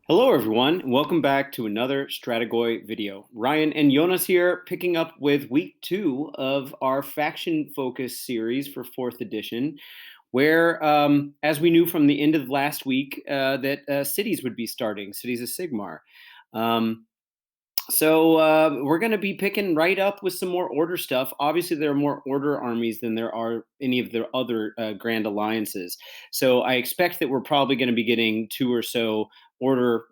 Hello, everyone, and welcome back to another Strategoi video. Ryan and Jonas here, picking up with week 2 of our faction focus series for 4th edition, where, as we knew from the end of last week, that cities would be starting, cities of Sigmar. So we're going to be picking right up with some more order stuff. Obviously, there are more order armies than there are any of the other grand alliances. So I expect that we're probably going to be getting 2 or so order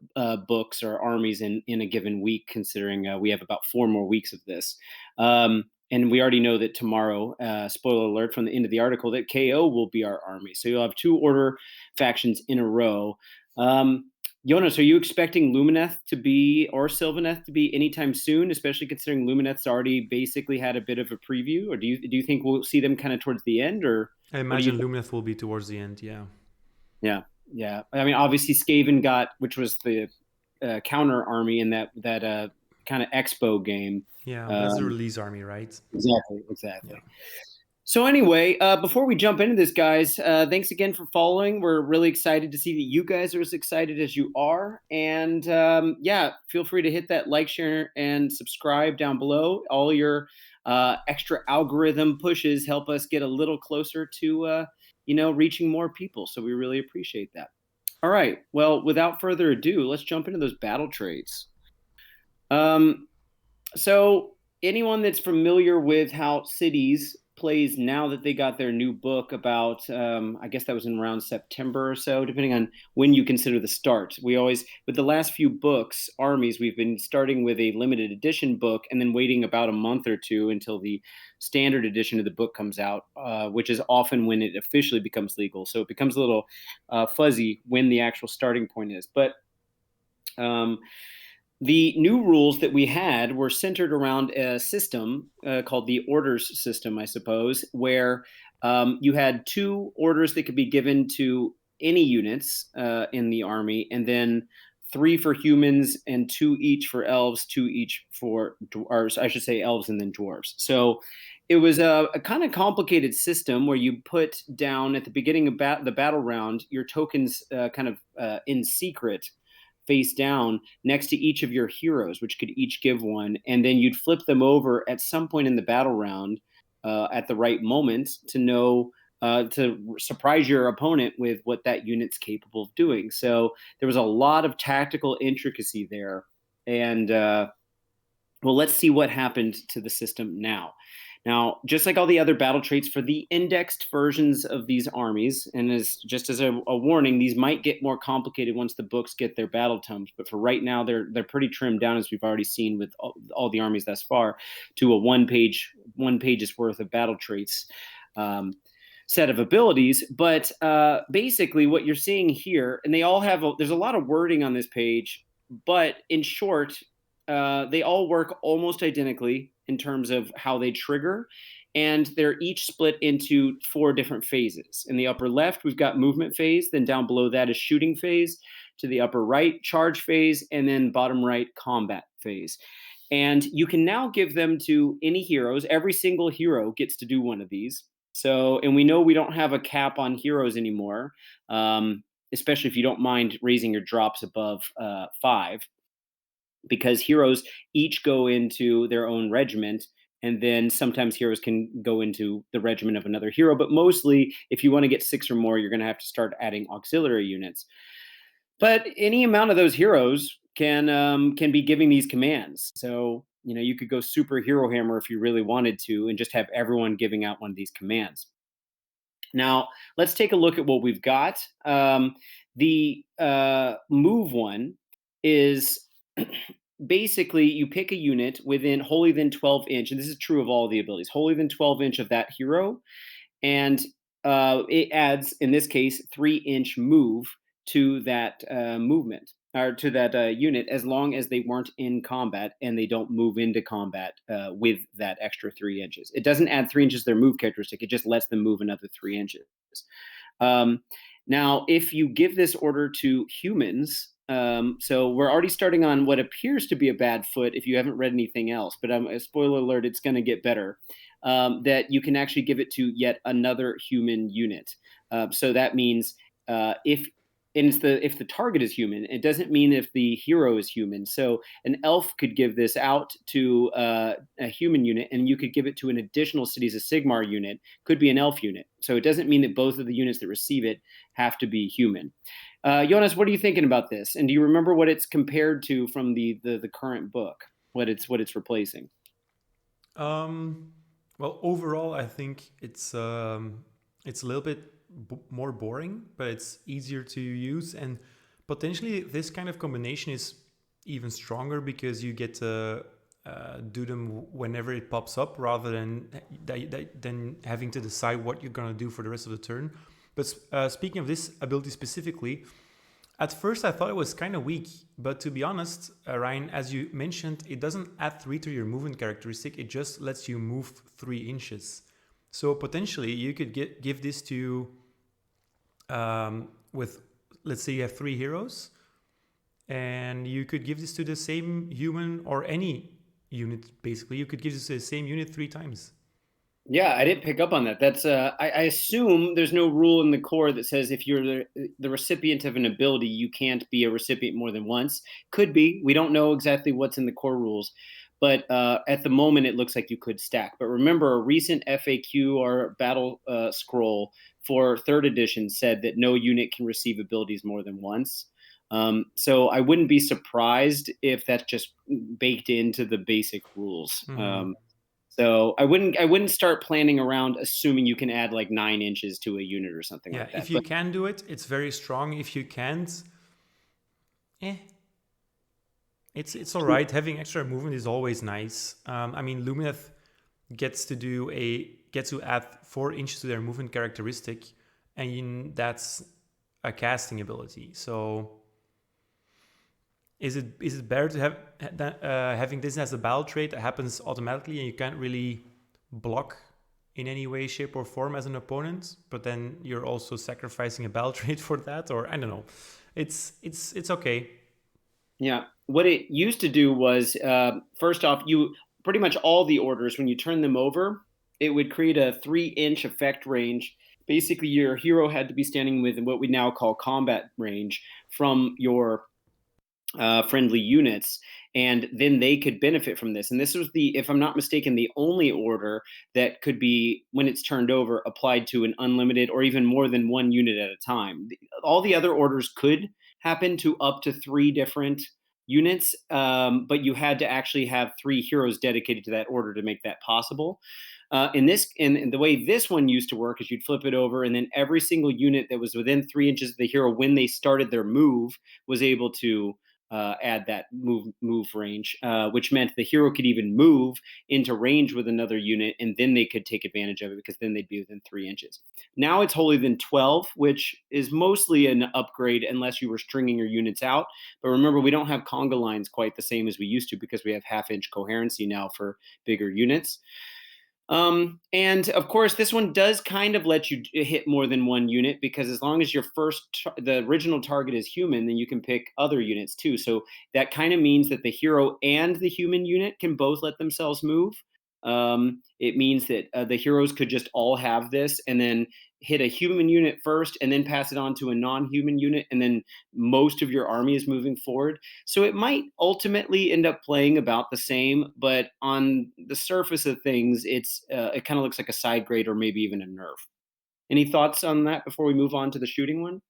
books or armies in a given week, considering we have about 4 more weeks of this. And we already know that tomorrow, spoiler alert from the end of the article, that KO will be our army. So you'll have 2 order factions in a row. Jonas, are you expecting Lumineth to be or Sylvaneth to be anytime soon, especially considering Lumineth's already basically had a bit of a preview? Or do you think we'll see them kind of towards the end? Or I what do you imagine think? Lumineth will be towards the end, yeah. Yeah, yeah. I mean, obviously Skaven got, which was the counter army in that kind of Expo game. Yeah, that's the Um, release army, right? exactly, Yeah. exactly. So anyway, before we jump into this, guys, thanks again for following. We're really excited to see that you guys are as excited as you are. And yeah, feel free to hit that like, share, and subscribe down below. All your extra algorithm pushes help us get a little closer to, reaching more people. So we really appreciate that. All right. Well, without further ado, let's jump into those battle traits. Um, so anyone that's familiar with how cities plays now that they got their new book about, I guess that was in around September or so, depending on when you consider the start. We always, with the last few books, armies, we've been starting with a limited edition book and then waiting about a month or two until the standard edition of the book comes out, which is often when it officially becomes legal. So it becomes a little fuzzy when the actual starting point is. But um, the new rules that we had were centered around a system called the orders system, I suppose, where you had 2 orders that could be given to any units in the army, and then 3 for humans and 2 each for elves, 2 each for, or I should say elves and then dwarves. So it was a kind of complicated system where you put down at the beginning of the battle round your tokens kind of in secret face down next to each of your heroes, which could each give one, and then you'd flip them over at some point in the battle round at the right moment to know to surprise your opponent with what that unit's capable of doing. So there was a lot of tactical intricacy there, and well, let's see what happened to the system now. Now, just like all the other battle traits for the indexed versions of these armies, and just as a warning, these might get more complicated once the books get their battle tomes. But for right now, they're pretty trimmed down, as we've already seen with all the armies thus far, to a one page's worth of battle traits. Set of abilities, but basically what you're seeing here, and they all have there's a lot of wording on this page, but in short, they all work almost identically in terms of how they trigger, and they're each split into 4 different phases. In the upper left, we've got movement phase, then down below that is shooting phase, to the upper right, charge phase, and then bottom right, combat phase. And you can now give them to any heroes. Every single hero gets to do one of these. So, and we know we don't have a cap on heroes anymore, especially if you don't mind raising your drops above 5, because heroes each go into their own regiment, and then sometimes heroes can go into the regiment of another hero, but mostly if you want to get 6 or more, you're going to have to start adding auxiliary units. But any amount of those heroes can be giving these commands. So you could go super hero hammer if you really wanted to and just have everyone giving out one of these commands. Now, let's take a look at what we've got. The move one is basically you pick a unit within wholly within 12 inch, and this is true of all the abilities, wholly within 12 inch of that hero, and it adds, in this case, 3-inch move to that movement or to that unit, as long as they weren't in combat and they don't move into combat with that extra 3 inches. It doesn't add 3 inches to their move characteristic, it just lets them move another 3 inches. Um, Now, if you give this order to humans, so we're already starting on what appears to be a bad foot if you haven't read anything else, but spoiler alert, it's going to get better. That you can actually give it to yet another human unit. So that means if and it's the if the target is human. It doesn't mean if the hero is human. So an elf could give this out to a human unit, and you could give it to an additional cities a Sigmar unit. Could be an elf unit. So it doesn't mean that both of the units that receive it have to be human. Jonas, what are you thinking about this? And do you remember what it's compared to from the current book? What it's replacing? Um, well, overall, I think it's a little bit more boring, but it's easier to use, and potentially this kind of combination is even stronger because you get to do them whenever it pops up, rather than having to decide what you're gonna do for the rest of the turn. But speaking of this ability specifically, at first, I thought it was kind of weak, but to be honest, Ryan, as you mentioned, it doesn't add 3 to your movement characteristic, it just lets you move 3 inches. So potentially, you could give this to, with, let's say you have 3 heroes, and you could give this to the same human or any unit, basically. You could give this to the same unit 3 times. Yeah, I didn't pick up on that. That's I assume there's no rule in the core that says if you're the recipient of an ability, you can't be a recipient more than once. Could be. We don't know exactly what's in the core rules, but at the moment it looks like you could stack. But remember, a recent FAQ or battle scroll for third edition said that no unit can receive abilities more than once. So I wouldn't be surprised if that's just baked into the basic rules. Mm-hmm. So I wouldn't start planning around assuming you can add like 9 inches to a unit or something Yeah, like if that. you But can do it, it's very strong. If you can't, eh, it's all right. Having extra movement is always nice. I mean, Lumineth gets to add 4 inches to their movement characteristic, and that's a casting ability. So is it better to have having this as a battle trait that happens automatically and you can't really block in any way, shape, or form as an opponent, but then you're also sacrificing a battle trait for that? Or I don't know. It's okay. yeah, what it used to do was first off, you pretty much all the orders when you turn them over, it would create a 3 inch effect range. Basically, your hero had to be standing within what we now call combat range from your friendly units, and then they could benefit from this. And this was the, if I'm not mistaken, the only order that could be, when it's turned over, applied to an unlimited or even more than one unit at a time. All the other orders could happen to up to 3 different units, but you had to actually have 3 heroes dedicated to that order to make that possible. In the way this one used to work is you'd flip it over, and then every single unit that was within 3 inches of the hero when they started their move was able to add that move range, which meant the hero could even move into range with another unit, and then they could take advantage of it because then they'd be within 3 inches. Now it's wholly within 12, which is mostly an upgrade unless you were stringing your units out. But remember, we don't have conga lines quite the same as we used to because we have half-inch coherency now for bigger units. And of course, this one does kind of let you hit more than one unit because as long as your the original target is human, then you can pick other units too. So that kind of means that the hero and the human unit can both let themselves move. It means that the heroes could just all have this and then hit a human unit first and then pass it on to a non-human unit, and then most of your army is moving forward. So it might ultimately end up playing about the same, but on the surface of things, it kind of looks like a side grade or maybe even a nerf. Any thoughts on that before we move on to the shooting one?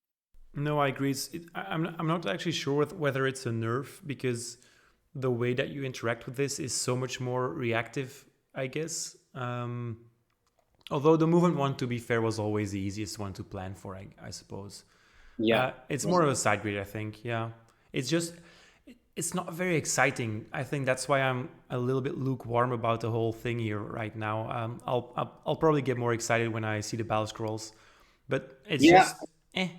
No, I agree. I'm not actually sure whether it's a nerf because the way that you interact with this is so much more reactive, I guess. Although the movement one, to be fair, was always the easiest one to plan for, I suppose. Yeah. It's more of a side grade, I think. Yeah, it's just it's not very exciting. I think that's why I'm a little bit lukewarm about the whole thing here right now. I'll probably get more excited when I see the battle scrolls, but it's Yeah. just eh.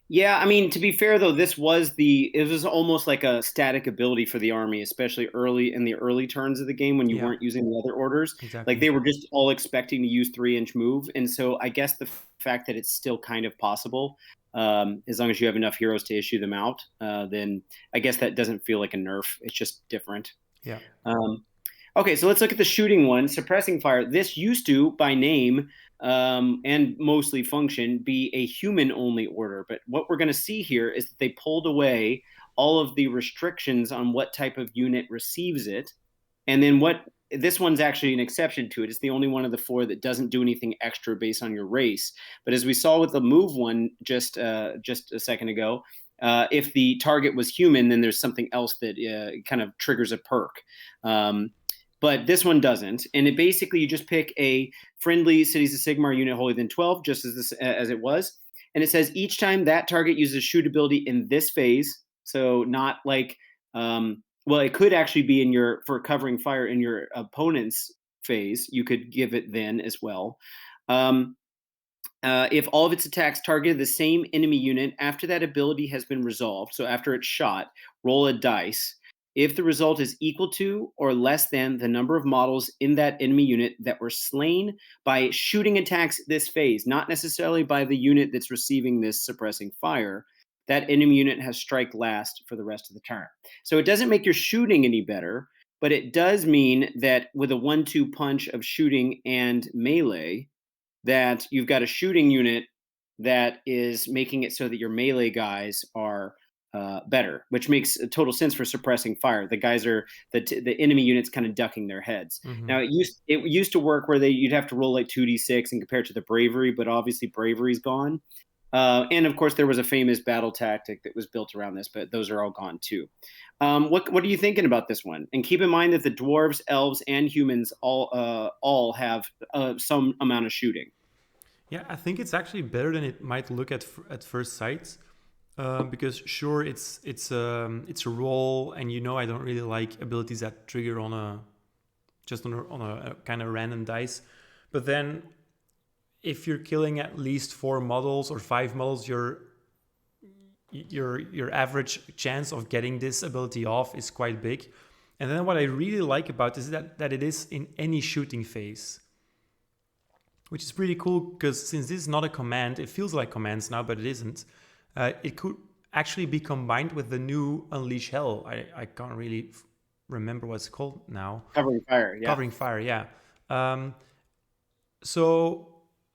Yeah, I mean, to be fair though, it was almost like a static ability for the army, especially early in the early turns of the game when you Yeah, weren't using the other orders. Like exactly. they were just all expecting to use 3 inch move, and so I guess the fact that it's still kind of possible, as long as you have enough heroes to issue them out, then I guess that doesn't feel like a nerf. It's just different. Yeah. Um, Okay, so let's look at the shooting one, suppressing fire. This used to, by name and mostly function, be a human-only order. But what we're going to see here is that they pulled away all of the restrictions on what type of unit receives it. And then this one's actually an exception to it. It's the only one of the four that doesn't do anything extra based on your race. But as we saw with the move one just a second ago, if the target was human, then there's something else that kind of triggers a perk. But this one doesn't. And it basically, you just pick a friendly Cities of Sigmar unit holier than 12, just as it was. And it says each time that target uses shoot ability in this phase, so not like, well, it could actually be for covering fire in your opponent's phase. You could give it then as well. If all of its attacks targeted the same enemy unit after that ability has been resolved, so after it's shot, roll a dice. If the result is equal to or less than the number of models in that enemy unit that were slain by shooting attacks this phase, not necessarily by the unit that's receiving this suppressing fire, that enemy unit has strike last for the rest of the turn. So it doesn't make your shooting any better, but it does mean that with a 1-2 punch of shooting and melee, that you've got a shooting unit that is making it so that your melee guys are better, which makes total sense for suppressing fire. The guys are the enemy units kind of ducking their heads. Mm-hmm. Now it used to work where you'd have to roll like 2d6 and compare it to the bravery, but obviously bravery's gone. And of course, there was a famous battle tactic that was built around this, but those are all gone too. What are you thinking about this one? And keep in mind that the dwarves, elves, and humans all have some amount of shooting. Yeah, I think it's actually better than it might look at first sight, because sure, it's a roll, and I don't really like abilities that trigger on a kind of random dice. But then, if you're killing at least 4 models or 5 models, your average chance of getting this ability off is quite big. And then what I really like about this is that it is in any shooting phase, which is pretty cool, because since this is not a command, it feels like commands now, but it isn't. It could actually be combined with the new Unleash Hell. I can't really remember what it's called now. Covering fire, yeah. Covering fire, yeah. So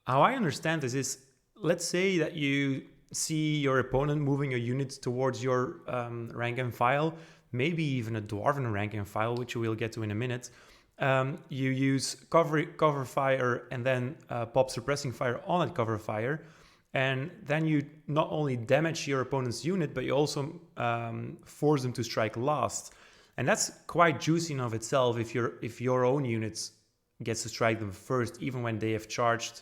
how I understand this is, let's say that you see your opponent moving a unit towards your rank and file, maybe even a dwarven rank and file, which we'll get to in a minute. You use cover fire and then pop suppressing fire on that cover fire, and then you not only damage your opponent's unit, but you also force them to strike last, and that's quite juicy in of itself if your own units gets to strike them first, even when they have charged.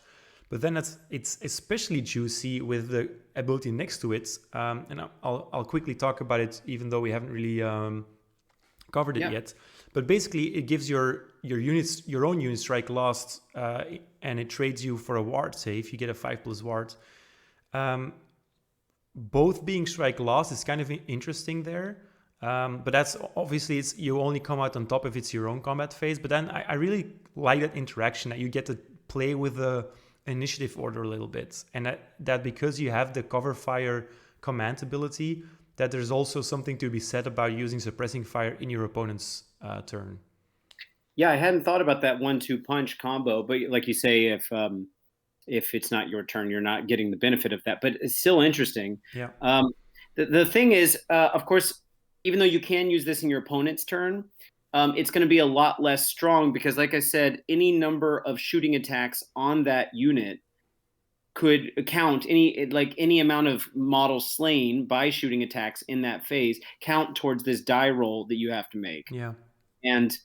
But then it's especially juicy with the ability next to it, and I'll quickly talk about it, even though we haven't really covered it yet. But basically, it gives your own units strike last, and it trades you for a ward save. You get a 5+ ward. Both being strike last is kind of interesting there, but that's obviously you only come out on top if it's your own combat phase. But then I really like that interaction, that you get to play with the initiative order a little bit, and that because you have the cover fire command ability, that there's also something to be said about using suppressing fire in your opponent's turn. Yeah, I hadn't thought about that 1-2 punch combo, but like you say, if it's not your turn, you're not getting the benefit of that. But it's still interesting. Yeah. The thing is, of course, even though you can use this in your opponent's turn, it's going to be a lot less strong because, like I said, any number of shooting attacks on that unit could count any amount of models slain by shooting attacks in that phase count towards this die roll that you have to make. Yeah. And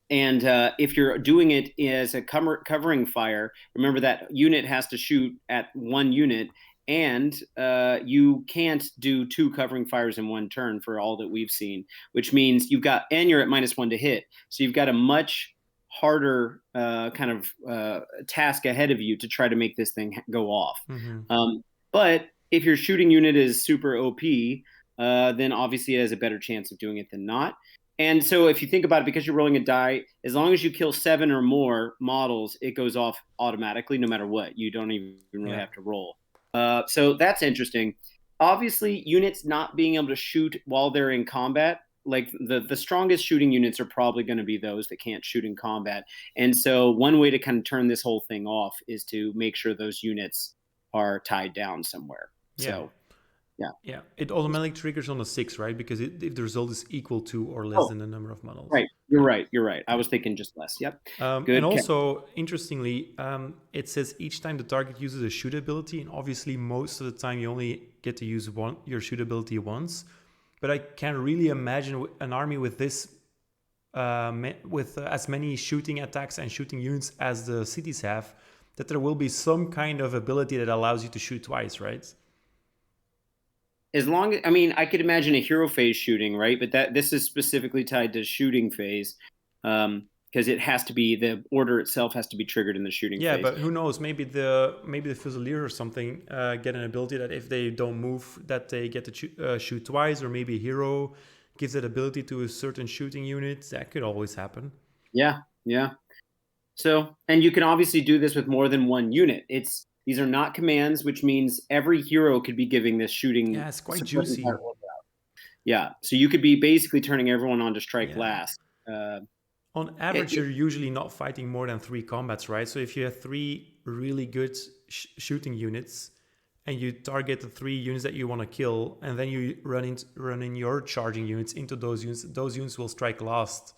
if you're doing it as a covering fire, remember that unit has to shoot at one unit, and you can't do 2 covering fires in one turn for all that we've seen, which means you're at -1 to hit. So you've got a much harder kind of task ahead of you to try to make this thing go off. Mm-hmm. But if your shooting unit is super OP, then obviously it has a better chance of doing it than not. And so if you think about it, because you're rolling a die, as long as you kill 7 or more models, it goes off automatically no matter what. You don't even really have to roll. So that's interesting. Obviously, units not being able to shoot while they're in combat like the strongest shooting units are probably going to be those that can't shoot in combat. And so one way to kind of turn this whole thing off is to make sure those units are tied down somewhere. Yeah. So yeah. Yeah. It automatically triggers on a 6, right? Because if the result is equal to or less Oh, than the number of models. right. You're Yeah. right. You're right. I Yeah. was thinking just less. Yep. And Good catch. also, interestingly, it says each time the target uses a shoot ability, and obviously most of the time you only get to use your shoot ability once. But I can't really imagine an army with this, with as many shooting attacks and shooting units as the cities have, that there will be some kind of ability that allows you to shoot twice, right? As long as, I mean, I could imagine a hero phase shooting, right? But this is specifically tied to shooting phase, because it has to be, the order itself has to be triggered in the shooting Yeah, phase. but who knows? Maybe the Fusilier or something get an ability that if they don't move, that they get to shoot twice, or maybe a hero gives that ability to a certain shooting unit. That could always happen. Yeah, yeah. So, and you can obviously do this with more than one unit. These are not commands, which means every hero could be giving this shooting. Yeah, it's quite juicy. Yeah, so you could be basically turning everyone on to strike Yeah. last. On average, you're usually not fighting more than 3 combats, right? So if you have 3 really good shooting units, and you target the 3 units that you want to kill, and then you run in your charging units into those units will strike last.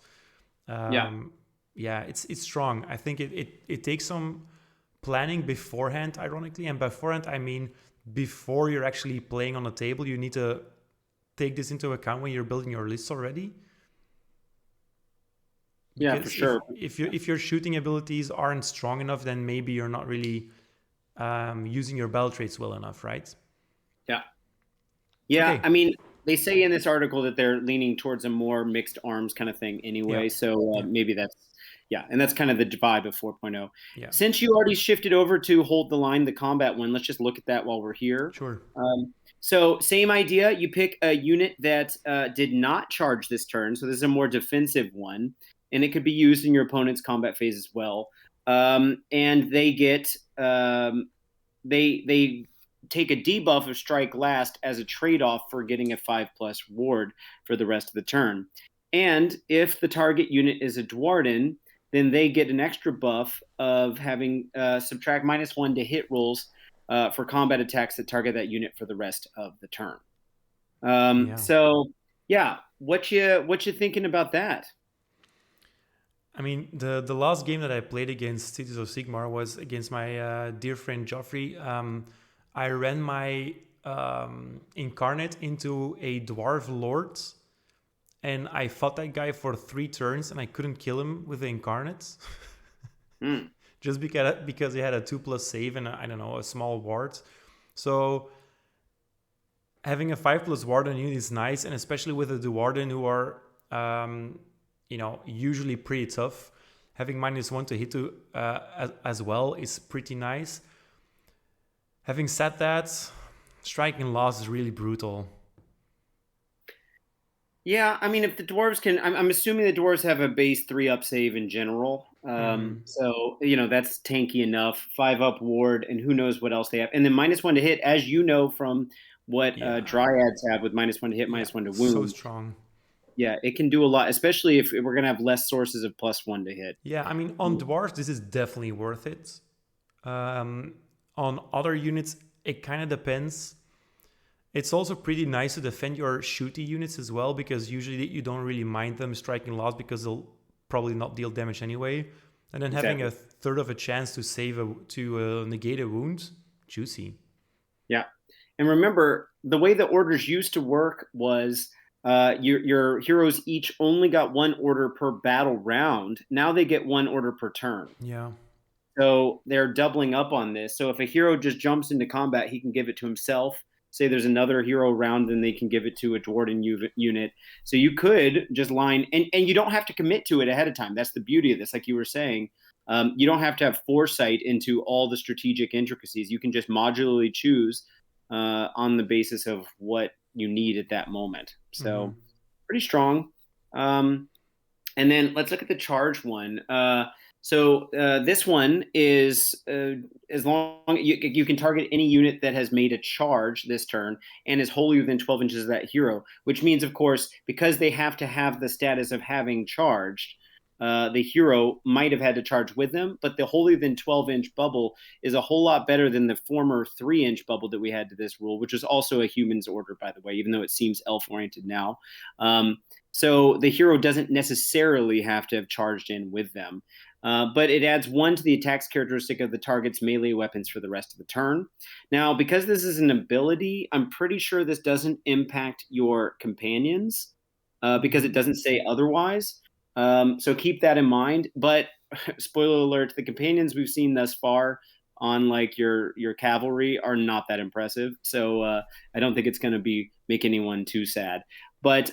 Yeah, it's strong. I think it takes some planning beforehand, ironically, and beforehand I mean before you're actually playing on the table. You need to take this into account when you're building your lists already. Because yeah, for sure. If your shooting abilities aren't strong enough, then maybe you're not really using your battle traits well enough, right? Yeah. Yeah, Okay. I mean, they say in this article that they're leaning towards a more mixed arms kind of thing anyway. Yeah. So Yeah. maybe yeah, and that's kind of the vibe of 4.0. Yeah. Since you already shifted over to hold the line, the combat one, let's just look at that while we're here. Sure. So same idea. You pick a unit that did not charge this turn. So this is a more defensive one, and it could be used in your opponent's combat phase as well. And they get they take a debuff of strike last as a trade-off for getting a 5+ ward for the rest of the turn. And if the target unit is a Dwarden, then they get an extra buff of having subtract -1 to hit rolls for combat attacks that target that unit for the rest of the turn. So yeah, what you thinking about that? I mean, the last game that I played against Cities of Sigmar was against my dear friend Joffrey. I ran my incarnate into a dwarf lord, and I fought that guy for 3 turns, and I couldn't kill him with the incarnate. Just because he had a 2+ save and I don't know, a small ward. So having a 5+ ward on you is nice, and especially with the Dwarden who are usually pretty tough. Having -1 to hit to as well is pretty nice. Having said that, striking last is really brutal. Yeah, I mean, if the dwarves can, I'm assuming the dwarves have a base 3+ save in general. So, that's tanky enough. 5+ ward, and who knows what else they have. And then -1 to hit, as you know from what Dryads have with -1 to hit, -1 to wound. So strong. Yeah, it can do a lot, especially if we're going to have less sources of +1 to hit. Yeah, I mean, on dwarves, this is definitely worth it. On other units, it kind of depends. It's also pretty nice to defend your shooty units as well, because usually you don't really mind them striking last because they'll probably not deal damage anyway. And then having a third of a chance to negate a wound, juicy. Yeah, and remember, the way the orders used to work was your heroes each only got 1 order per battle round. Now they get 1 order per turn. Yeah. So they're doubling up on this. So if a hero just jumps into combat, he can give it to himself. Say there's another hero around, then they can give it to a Dwarden unit. So you could just line, and you don't have to commit to it ahead of time. That's the beauty of this. Like you were saying, you don't have to have foresight into all the strategic intricacies. You can just modularly choose on the basis of what you need at that moment. So pretty strong. And then let's look at the charge one. So this one is as long you can target any unit that has made a charge this turn and is wholly within 12 inches of that hero, which means, of course, because they have to have the status of having charged, the hero might have had to charge with them, but the wholly within 12-inch bubble is a whole lot better than the former 3-inch bubble that we had to this rule, which is also a human's order, by the way, even though it seems elf-oriented now. So the hero doesn't necessarily have to have charged in with them. But it adds 1 to the attacks characteristic of the target's melee weapons for the rest of the turn. Now, because this is an ability, I'm pretty sure this doesn't impact your companions because Mm-hmm. it doesn't say otherwise. So keep that in mind. But spoiler alert: the companions we've seen thus far on like your cavalry are not that impressive. So I don't think it's going to be make anyone too sad. But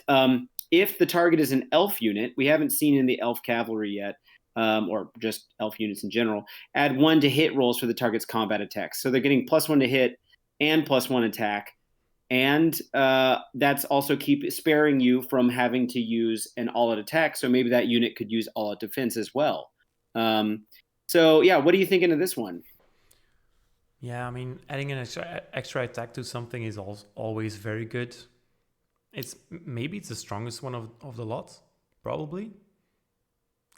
if the target is an elf unit, we haven't seen in the elf cavalry yet or just elf units in general, add 1 to hit rolls for the target's combat attacks. So they're getting +1 to hit and +1 attack. And that's also keep sparing you from having to use an all-out attack. So maybe that unit could use all-out defense as well. So yeah, what are you thinking of this one? Yeah, I mean, adding an extra attack to something is always very good. Maybe it's the strongest one of the lot, probably.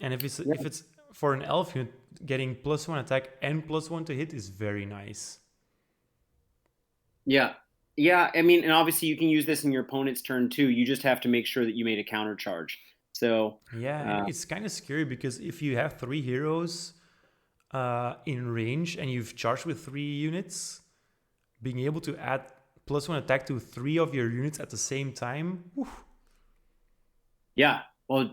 And Yeah. if it's for an elf unit, getting +1 attack and +1 to hit is very nice. Yeah. Yeah, I mean, and obviously you can use this in your opponent's turn too. You just have to make sure that you made a counter charge. So, Yeah, and uh, it's kind of scary because if you have 3 heroes in range and you've charged with 3 units, being able to add +1 attack to 3 of your units at the same time. Whew. yeah, well,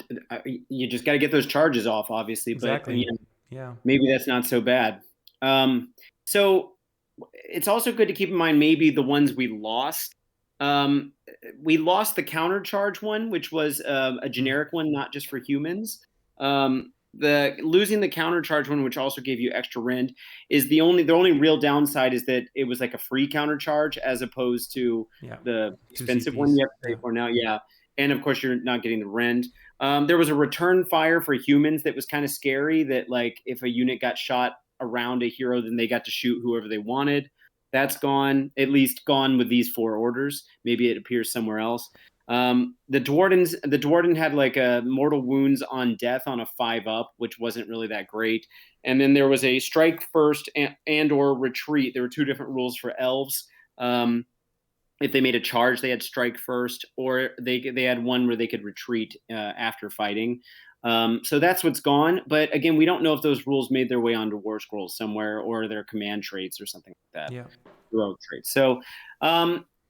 you just got to get those charges off, obviously, but Exactly. Yeah. maybe that's not so bad. So it's also good to keep in mind maybe the ones we lost. Um, we lost the counter charge one, which was a Mm. generic one, not just for humans. The losing the counter charge one, which also gave you extra rend, is the only real downside is that it was like a free counter charge as opposed to Yeah. the Two expensive one CPs. you have to Yeah. pay for now. Yeah, and of course you're not getting the rend. There was a return fire for humans that was kind of scary. That like if a unit got shot around a hero, then they got to shoot whoever they wanted. That's gone, at least gone with these 4 orders. Maybe it appears somewhere else. The Dwarden had like a mortal wounds on death on a 5-up, which wasn't really that great. And then there was a strike first and or retreat. There were 2 different rules for elves. If they made a charge, they had strike first, or they had one where they could retreat after fighting. So that's what's gone. But again, we don't know if those rules made their way onto war scrolls somewhere or their command traits or something like that, Yeah. heroic traits. So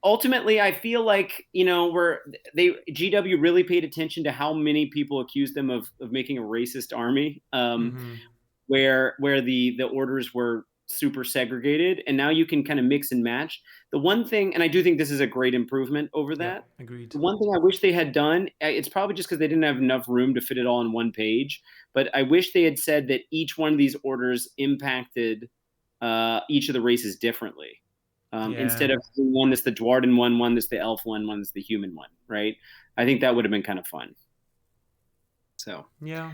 ultimately, I feel like where they GW really paid attention to how many people accused them of making a racist army. Mm-hmm. Where the orders were super segregated, and now you can kind of mix and match. The one thing, and I do think this is a great improvement over Yeah. that. Agreed. The one thing I wish they had done, it's probably just because they didn't have enough room to fit it all on one page, but I wish they had said that each one of these orders impacted each of the races differently. Yeah. Instead of one that's the Dwarden one that's the elf one that's the human one, right? I think that would have been kind of fun. So Yeah.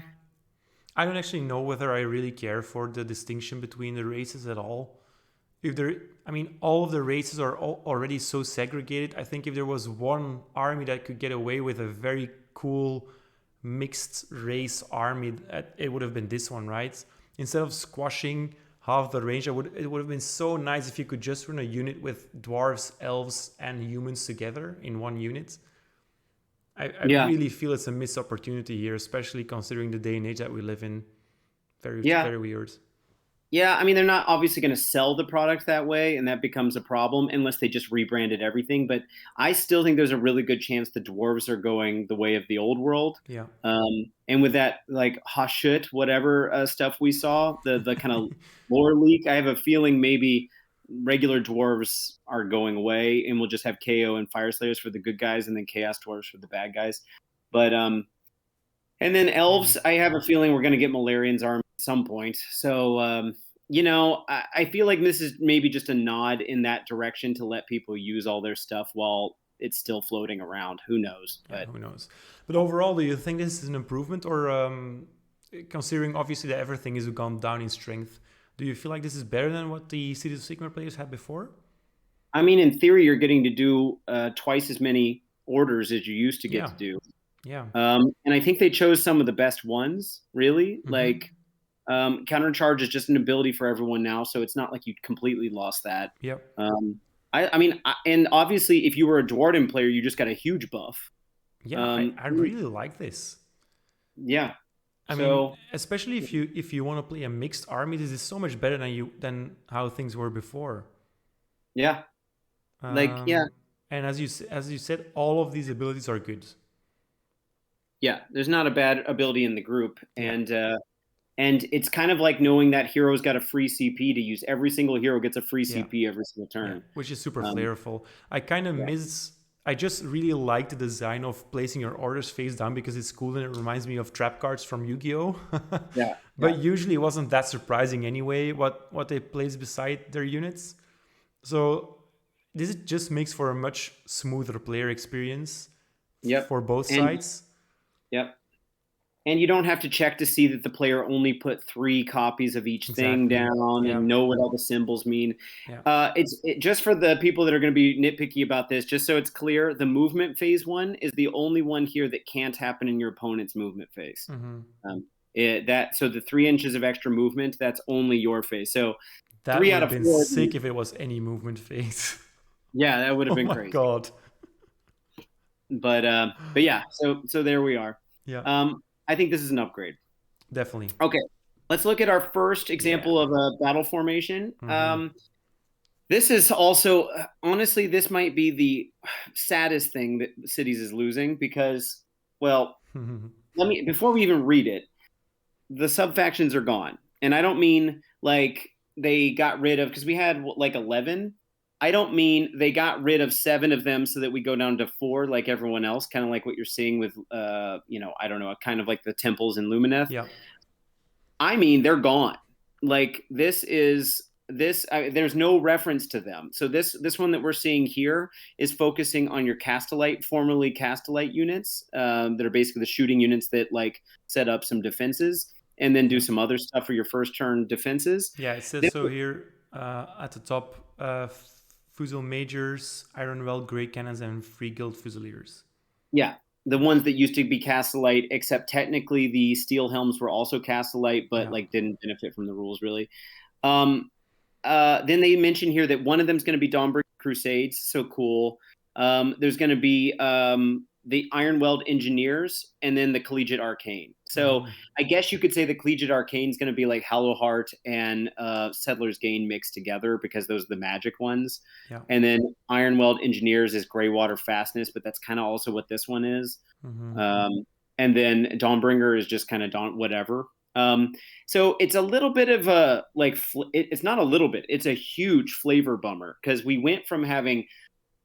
I don't actually know whether I really care for the distinction between the races at all. If there, I mean, all of the races are already so segregated. I think if there was one army that could get away with a very cool mixed race army, it would have been this one, right? Instead of squashing half the range, it would have been so nice if you could just run a unit with dwarves, elves, and humans together in one unit. I yeah, really feel it's a missed opportunity here, especially considering the day and age that we live in. Very, yeah. very weird. Yeah, I mean, they're not obviously going to sell the product that way, and that becomes a problem unless they just rebranded everything. But I still think there's a really good chance the dwarves are going the way of the old world. Yeah. And with that, like Hashut, whatever stuff we saw, the kind of lore leak, I have a feeling maybe regular dwarves are going away, and we'll just have KO and Fire Slayers for the good guys, and then Chaos dwarves for the bad guys. But and then Mm. elves, I have a feeling we're going to get Malarian's army at some point. So, I feel like this is maybe just a nod in that direction to let people use all their stuff while it's still floating around. Who knows? Yeah, But who knows? But overall, do you think this is an improvement, or considering obviously that everything has gone down in strength, do you feel like this is better than what the Cities of Sigmar players had before? I mean, in theory, you're getting to do twice as many orders as you used to get Yeah, to do. yeah. And I think they chose some of the best ones, really. Mm-hmm. Like, countercharge is just an ability for everyone now, so it's not like you completely lost that. Yep. I mean, and obviously, if you were a Dwarden player, you just got a huge buff. Yeah, I really like this. Yeah. I mean, So especially if you want to play a mixed army, this is so much better than how things were before. yeah, like yeah, And as you said, all of these abilities are good. yeah. There's not a bad ability in the group, Yeah, and it's kind of like knowing that hero's got a free CP to use. Every single hero gets a free yeah, CP every single yeah, turn. which is super Um, flavorful. I kind of yeah, miss. I just really like the design of placing your orders face down because it's cool and it reminds me of trap cards from Yu-Gi-Oh. yeah, yeah, But usually it wasn't that surprising anyway. What they place beside their units. So this just makes for a much smoother player experience yep, for both and sides. yep. And you don't have to check to see that the player only put 3 copies of each thing Exactly. down Yeah. and know what all the symbols mean. Yeah. Just for the people that are going to be nitpicky about this, just so it's clear, the movement phase one is the only one here that can't happen in your opponent's movement phase. Mm-hmm. So the 3 inches of extra movement, that's only your phase. So That three would out have of been four, sick if it was any movement phase. yeah, that would have Oh been my crazy. god. But yeah, so there we are. Yeah, I think this is an upgrade. definitely. Okay, let's look at our first Yeah. example of a battle formation. Mm-hmm. This is also, honestly, this might be the saddest thing that Cities is losing because, well, before we even read it, the sub factions are gone. And I don't mean like they got rid of, because we had like 11. I don't mean they got rid of 7 of them so that we go down to 4 like everyone else, kind of like what you're seeing with, I don't know, kind of like the temples in Lumineth. Yeah. I mean, they're gone. Like there's no reference to them. So this one that we're seeing here is focusing on your Castellite, formerly Castellite units that are basically the shooting units that like set up some defenses and then do Yeah. some other stuff for your first turn defenses. Yeah, it says This, so here at the top, Fusal-Majors, Ironwell, Grey Cannons, and Free Guild Fusiliers. yeah, the ones that used to be Castellite, except technically the Steel Helms were also Castellite, but Yeah. like didn't benefit from the rules really. Um, then they mention here that one of them is going to be Dawnbreaker Crusades. So cool. There's going to be the Ironweld Engineers and then the Collegiate Arcane. So Mm-hmm. I guess you could say the Collegiate Arcane is going to be like Hallowheart and Settler's Gain mixed together because those are the magic ones. Yeah. And then Ironweld Engineers is Greywater Fastness, but that's kind of also what this one is. Mm-hmm. And then Dawnbringer is just kind of whatever. So it's a little bit of a like it's not a little bit, it's a huge flavor bummer because we went from having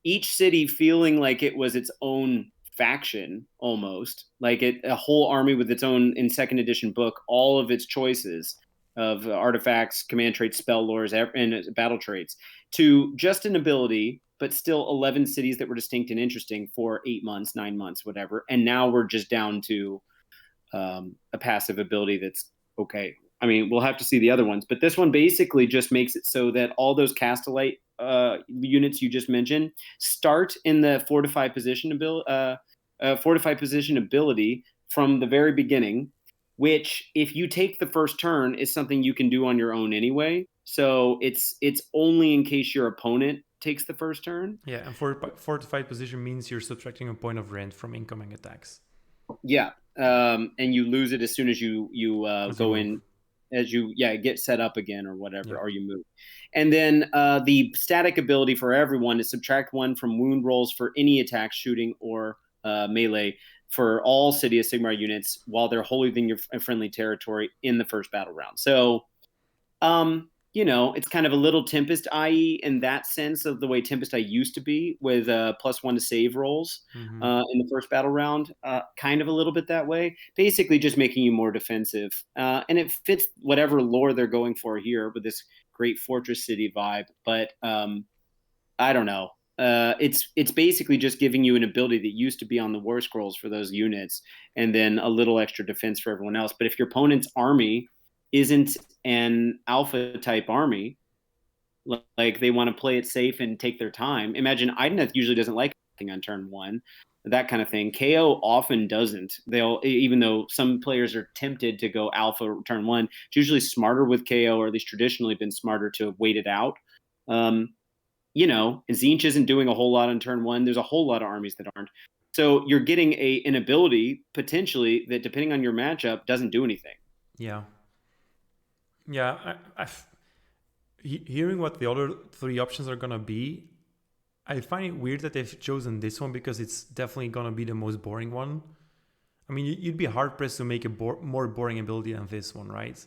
each city feeling like it was its own faction almost, like a whole army with its own, in second edition book, all of its choices of artifacts, command traits, spell lores, and battle traits, to just an ability but still 11 cities that were distinct and interesting for 8 months, 9 months, whatever. And now we're just down to a passive ability that's okay. I mean, we'll have to see the other ones, but this one basically just makes it so that all those Castellite units you just mentioned start in the fortified position ability from the very beginning. Which, if you take the first turn, is something you can do on your own anyway. So it's only in case your opponent takes the first turn. Yeah, and fortified position means you're subtracting a point of rent from incoming attacks. Yeah, and you lose it as soon as you As you go move. in, as you get set up again or whatever, Yeah. or you move. And then the static ability for everyone is subtract 1 from wound rolls for any attack, shooting, or melee for all City of Sigmar units while they're wholly within your friendly territory in the first battle round. So it's kind of a little Tempest IE in that sense of the way Tempest I used to be with +1 to save rolls Mm-hmm. in the first battle round. Kind of a little bit that way. Basically, just making you more defensive. And it fits whatever lore they're going for here with this great Fortress City vibe. But I don't know. it's basically just giving you an ability that used to be on the war scrolls for those units, and then a little extra defense for everyone else. But if your opponent's army isn't an alpha type army, like they want to play it safe and take their time. Imagine Ideneth usually doesn't like anything on turn one, that kind of thing. KO often doesn't. They'll, even though some players are tempted to go alpha turn one, it's usually smarter with KO, or at least traditionally been smarter to wait it out. Tzeentch isn't doing a whole lot on turn one. There's a whole lot of armies that aren't. So you're getting an ability potentially that, depending on your matchup, doesn't do anything. Yeah. Yeah, hearing what the other three options are gonna be, I find it weird that they've chosen this one because it's definitely gonna be the most boring one. I mean, you'd be hard pressed to make a more boring ability than this one, right?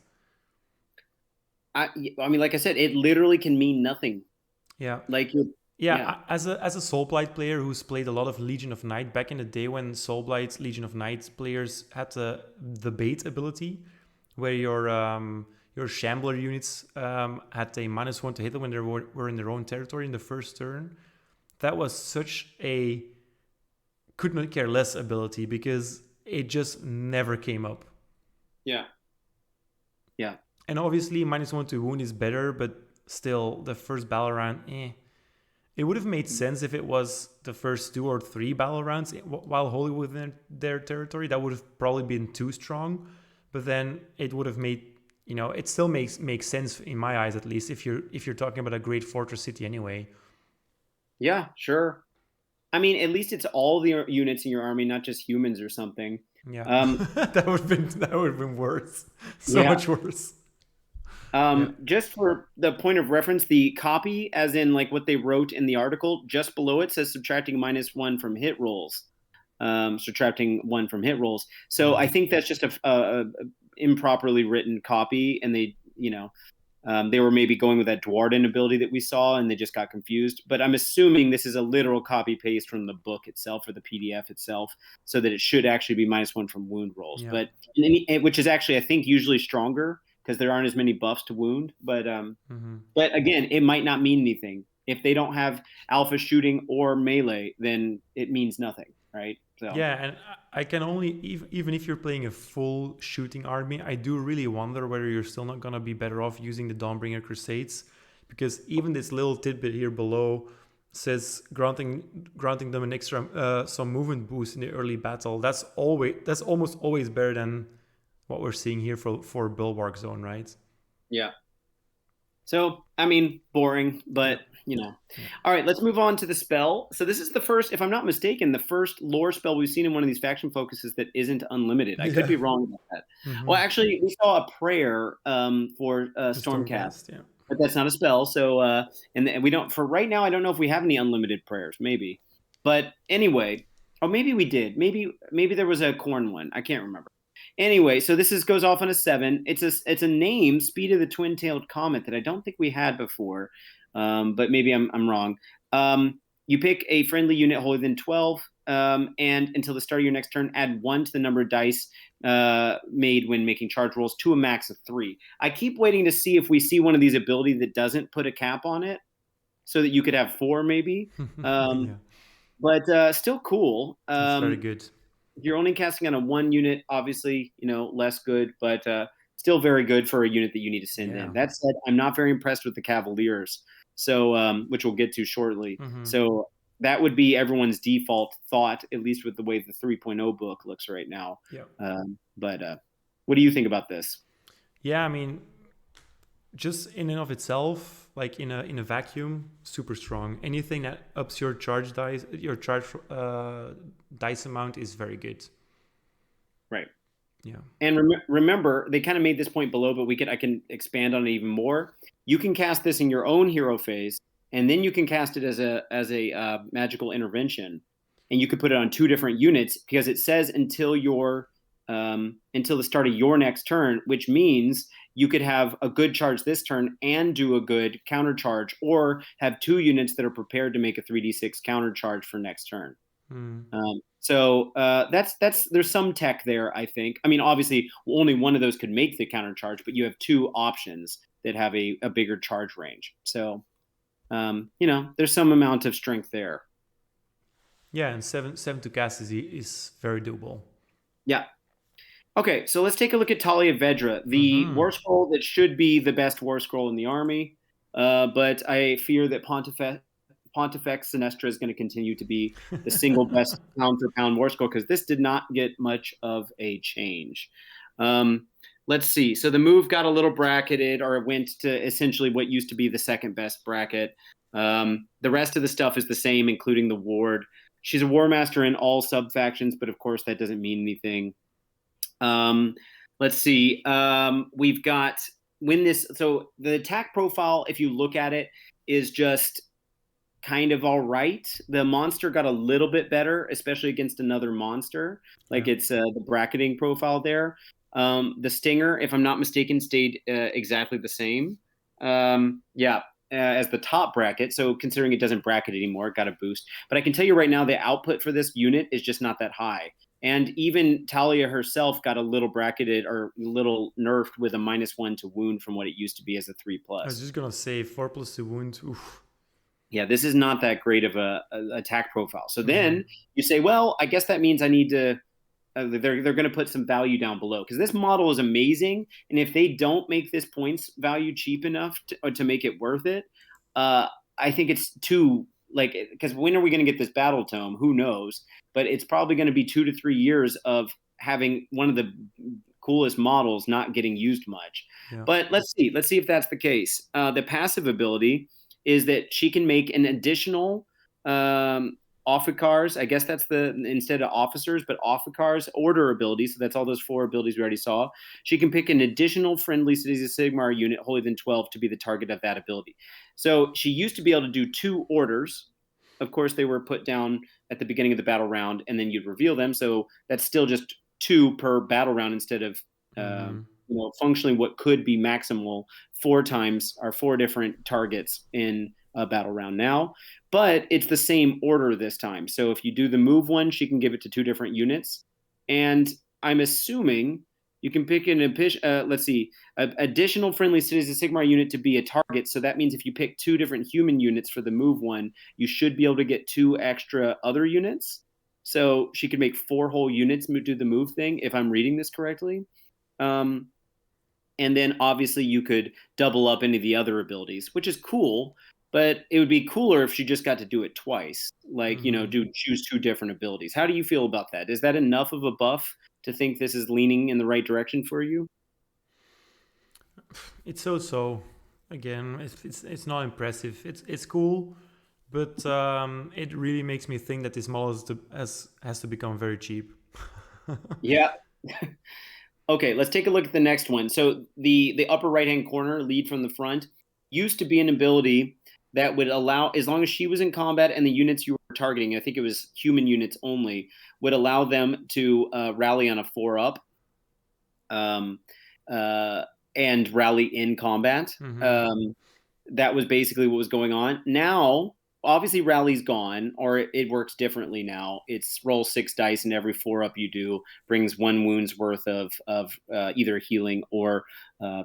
I mean, like I said, it literally can mean nothing. Yeah. Like, as a Soulblight player who's played a lot of Legion of Night back in the day, when Soulblight Legion of Night players had the bait ability, where your Shambler units had a -1 to hit them when they were in their own territory in the first turn. That was such a could not care less ability because it just never came up. Yeah. Yeah. And obviously, -1 to wound is better, but still, the first battle round, It would have made sense if it was the first 2 or 3 battle rounds while wholly within their territory. That would have probably been too strong. But then it would have made, it still makes sense in my eyes, at least, if you're talking about a great fortress city anyway. Yeah, sure. I mean, at least it's all the units in your army, not just humans or something. Yeah, that would have been worse. So much worse. Just for the point of reference, the copy, as in like what they wrote in the article, just below it says subtracting -1 from hit rolls. Subtracting 1 from hit rolls. So I think that's just a improperly written copy, and they were maybe going with that Dwarden ability that we saw, and they just got confused. But I'm assuming this is a literal copy paste from the book itself or the PDF itself, so that it should actually be -1 from wound rolls. Yeah. But which is actually, I think, usually stronger because there aren't as many buffs to wound. But again, it might not mean anything if they don't have alpha shooting or melee. Then it means nothing, right? So. Yeah, and I can only, even if you're playing a full shooting army, I do really wonder whether you're still not going to be better off using the Dawnbringer Crusades, because even this little tidbit here below says granting them an extra some movement boost in the early battle. That's almost always better than what we're seeing here for Bulwark Zone, right? Yeah. So, I mean, boring, but, All right, let's move on to the spell. So this is the first, if I'm not mistaken, the first lore spell we've seen in one of these faction focuses that isn't unlimited. I could be wrong about that. Well, actually, we saw a prayer for Stormcast, but that's not a spell. So, and we don't, for right now, I don't know if we have any unlimited prayers, maybe. But anyway, or maybe we did. Maybe there was a corn one. I can't remember. Anyway, so this goes off on a 7. It's a name, Speed of the Twin-Tailed Comet, that I don't think we had before, but maybe I'm wrong. You pick a friendly unit wholly within 12, and until the start of your next turn, add 1 to the number of dice made when making charge rolls to a max of 3. I keep waiting to see if we see one of these abilities that doesn't put a cap on it, so that you could have 4 maybe. But still cool. It's very good. If you're only casting on a 1 unit, obviously, less good, but still very good for a unit that you need to send in. That said, I'm not very impressed with the Cavaliers, so which we'll get to shortly. So that would be everyone's default thought, at least with the way the 3.0 book looks right now. But what do you think about this? Yeah, I mean, just in and of itself, like in a vacuum, super strong. Anything that ups your charge dice amount is very good. Right. Yeah. And remember, they kind of made this point below, but I can expand on it even more. You can cast this in your own hero phase, and then you can cast it as a magical intervention, and you could put it on 2 different units because it says until the start of your next turn, which means you could have a good charge this turn and do a good counter charge, or have 2 units that are prepared to make a 3d6 counter charge for next turn. So there's some tech there, I think. I mean, obviously, only one of those could make the counter charge, but you have 2 options that have a bigger charge range. So, there's some amount of strength there. Yeah, and seven to cast is very doable. Yeah. Okay, so let's take a look at Talia Vedra, the Mm-hmm. war scroll that should be the best war scroll in the army. But I fear that Pontifex Sinestra is going to continue to be the single best pound for pound war scroll because this did not get much of a change. Um, let's see. So the move got a little bracketed, or it went to essentially what used to be the second best bracket. The rest of the stuff is the same, including the ward. She's a war master in all sub factions, but of course that doesn't mean anything. Um, let's see. We've got when this. So the attack profile, if you look at it, is just kind of all right. The monster got a little bit better, especially against another monster. Like Yeah. it's the bracketing profile there. The stinger, if I'm not mistaken, stayed exactly the same. Yeah, as the top bracket. So considering it doesn't bracket anymore, it got a boost. But I can tell you right now, the output for this unit is just not that high. And even Talia herself got a little bracketed or a little nerfed with a -1 to wound from what it used to be as a 3 I was plus. just gonna say 4 plus to wound. Oof. Yeah, this is not that great of a attack profile. So Mm-hmm. then you say, well, I guess that means I need to. They're going to put some value down below because this model is amazing, and if they don't make this points value cheap enough to make it worth it, I think it's too like because when are we going to get this battle tome? Who knows? But it's probably going to be 2 to 3 years of having one of the coolest models not getting used much. Yeah. But let's see if that's the case. The passive ability is that she can make an additional Officars. I guess that's the instead of officers, but Officars order abilities. So that's all those 4 abilities we already saw. She can pick an additional friendly Cities of Sigmar unit, holy than 12, to be the target of that ability. So she used to be able to do 2 orders. Of course, they were put down at the beginning of the battle round, and then you'd reveal them. So that's still just 2 per battle round instead of Mm-hmm. functionally what could be maximal 4 times or 4 different targets in a battle round now. But it's the same order this time. So if you do the move one, she can give it to 2 different units. And I'm assuming you can pick an let's see, additional friendly Cities of Sigmar unit to be a target. So that means if you pick 2 different human units for the move one, you should be able to get 2 extra other units. So she could make 4 whole units do the move thing, if I'm reading this correctly. Um, and then obviously you could double up any of the other abilities, which is cool. But it would be cooler if she just got to do it twice, like Mm-hmm. do choose 2 different abilities. How do you feel about that? Is that enough of a buff to think this is leaning in the right direction for you? It's so. Again, it's not impressive. It's cool, but it really makes me think that this model has to become very cheap. Yeah. Okay, let's take a look at the next one. So the upper right hand corner, lead from the front, used to be an ability that would allow, as long as she was in combat and the units you were targeting, I think it was human units only, would allow them to rally on a 4 up um, uh, and rally in combat. Mm-hmm. That was basically what was going on. Now, obviously, rally's gone, or it works differently now. It's roll 6 dice, and every 4 up you do brings 1 wound's worth of either healing or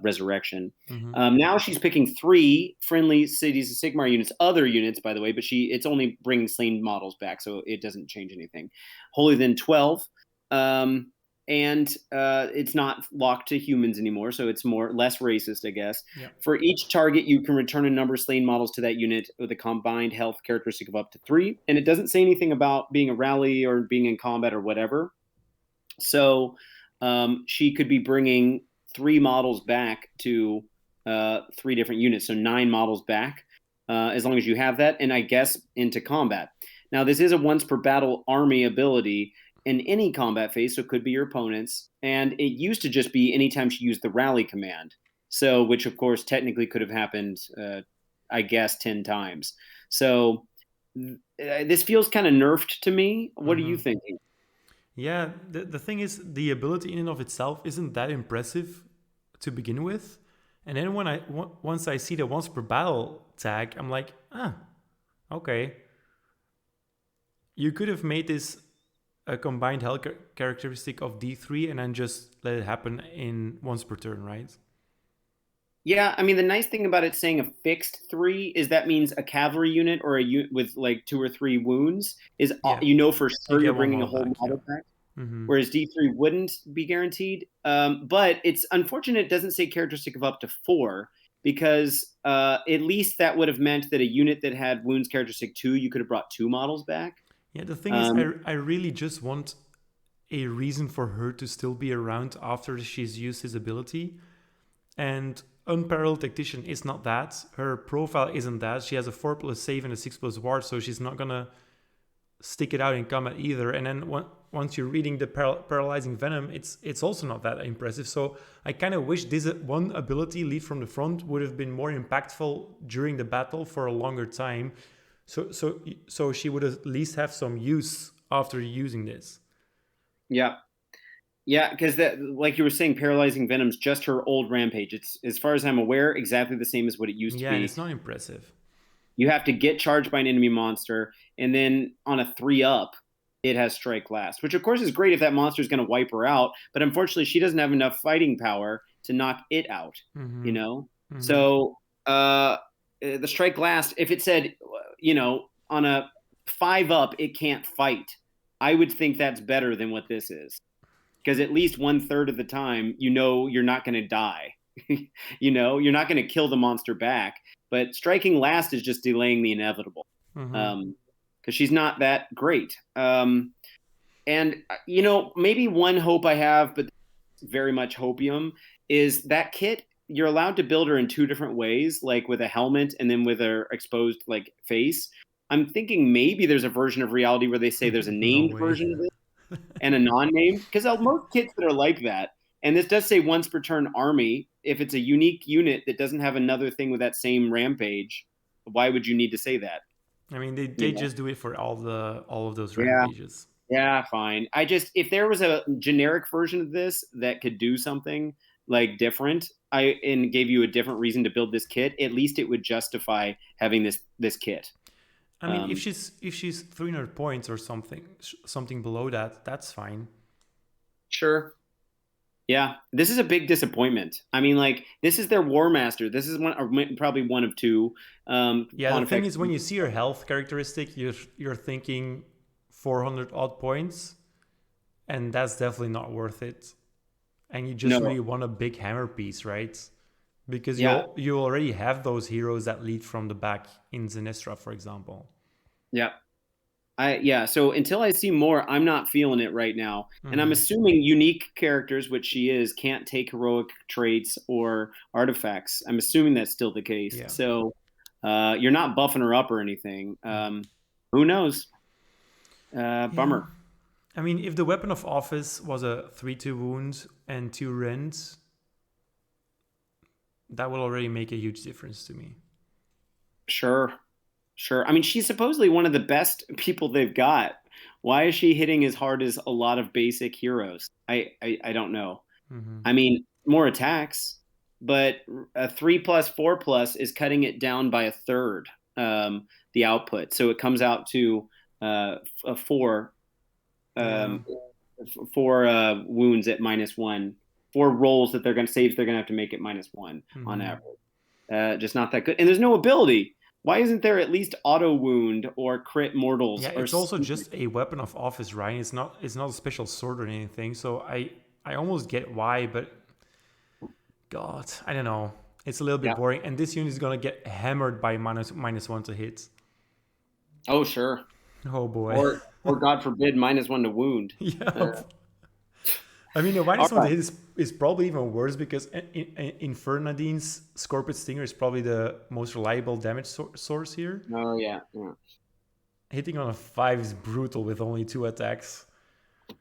resurrection. Mm-hmm. Now she's picking 3 friendly Cities of Sigmar units, other units, by the way, but it's only bringing slain models back, so it doesn't change anything. Holy then 12. And it's not locked to humans anymore, so it's less racist, I guess. Yeah. For each target, you can return a number of slain models to that unit with a combined health characteristic of up to 3, and it doesn't say anything about being a rally or being in combat or whatever. So she could be bringing 3 models back to 3 different units, so 9 models back, as long as you have that, and I guess into combat. Now, this is a once per battle army ability in any combat phase, so it could be your opponent's. And it used to just be anytime she used the rally command. So, which of course technically could have happened, I guess, 10 times. So, this feels kind of nerfed to me. What are Mm-hmm. you thinking? Yeah, the thing is, the ability in and of itself isn't that impressive to begin with. And then once I see the once per battle tag, I'm like, okay. You could have made this a combined health characteristic of D3 and then just let it happen in once per turn, right? Yeah, I mean the nice thing about it saying a fixed 3 is that means a cavalry unit or a unit with like 2 or 3 wounds is Yeah, for you sure you're get one bringing a model whole back. Yeah. model back. Mm-hmm. Whereas D3 wouldn't be guaranteed. But it's unfortunate it doesn't say characteristic of up to 4 because at least that would have meant that a unit that had wounds characteristic 2, you could have brought 2 models back. Yeah, the thing is, Um, I really just want a reason for her to still be around after she's used his ability. And Unparalleled Tactician is not that. Her profile isn't that. She has a 4+ save and a 6+ ward, so she's not gonna stick it out in combat either. And then once you're reading the Paralyzing Venom, it's also not that impressive. So I kind of wish this one ability, Lead from the Front, would have been more impactful during the battle for a longer time. So she would at least have some use after using this. yeah. Yeah, because that, like you were saying, paralyzing venom's just her old rampage. It's, as far as I'm aware, exactly the same as what it used to Yeah, and be. it's not impressive. You have to get charged by an enemy monster, and then on a 3 up, it has strike last, which of course is great if that monster is going to wipe her out. But unfortunately, she doesn't have enough fighting power to knock it out. You Mm-hmm. know, Mm-hmm. so the strike last, if it said, on a 5 up, it can't fight. I would think that's better than what this is, because at least 1/3 of the time, you're not going to die. You're not going to kill the monster back. But striking last is just delaying the inevitable, Mm-hmm. because she's not that great. And maybe one hope I have, but very much hopium, is that kit. You're allowed to build her in 2 different ways, like with a helmet and then with her exposed like face. I'm thinking maybe there's a version of reality where they say there's a No named way. version of it and a non-named, because most kits that are like that, and this does say once per turn army. If it's a unique unit that doesn't have another thing with that same rampage, why would you need to say that? I mean, You they know? just do it for all of those Yeah, rampages. yeah, fine. If there was a generic version of this that could do something like different, and gave you a different reason to build this kit, at least it would justify having this kit. I mean, Um, if she's 300 points or something below that, that's fine. sure. Yeah, this is a big disappointment. I mean, like, this is their War Master. This is one, or probably one of two. Yeah, the thing Pontifex. is, when you see her health characteristic, you're thinking 400 odd points, and that's definitely not worth it. And you just No, really want a big hammer piece, right? Because yeah, you already have those heroes that lead from the back in Zenestra, for example. yeah. Yeah. So until I see more, I'm not feeling it right now. And I'm Mm-hmm. assuming unique characters, which she is, can't take heroic traits or artifacts. I'm assuming that's still the case. Yeah. So you're not buffing her up or anything. Who knows? Yeah. Bummer. I mean, if the weapon of office was a 3-2 wound and 2 rends, that will already make a huge difference to me. Sure. Sure. I mean, she's supposedly one of the best people they've got. Why is she hitting as hard as a lot of basic heroes? I don't know. Mm-hmm. I mean, more attacks, but a 3+4+ is cutting it down by a third, the output. So it comes out to a Yeah. um, 4 wounds at -1, 4 rolls that they're going to saves. They're going to have to make it -1 on Mm-hmm. average. Just not that good. And there's no ability. Why isn't there at least auto wound or crit mortals Yeah, or it's also something? just a weapon of office, right? It's not a special sword or anything. So I almost get why, but God, I don't know. It's a little bit Yeah. boring, and this unit is gonna get hammered by -1 to hit. Oh, sure. Oh boy. Or God forbid, -1 to wound. Yeah. Uh, I mean, the all -1 to right. hit is probably even worse because Infernadine's Scorpion Stinger is probably the most reliable damage source here. Oh, yeah. Yeah. Hitting on a 5 is brutal with only 2 attacks.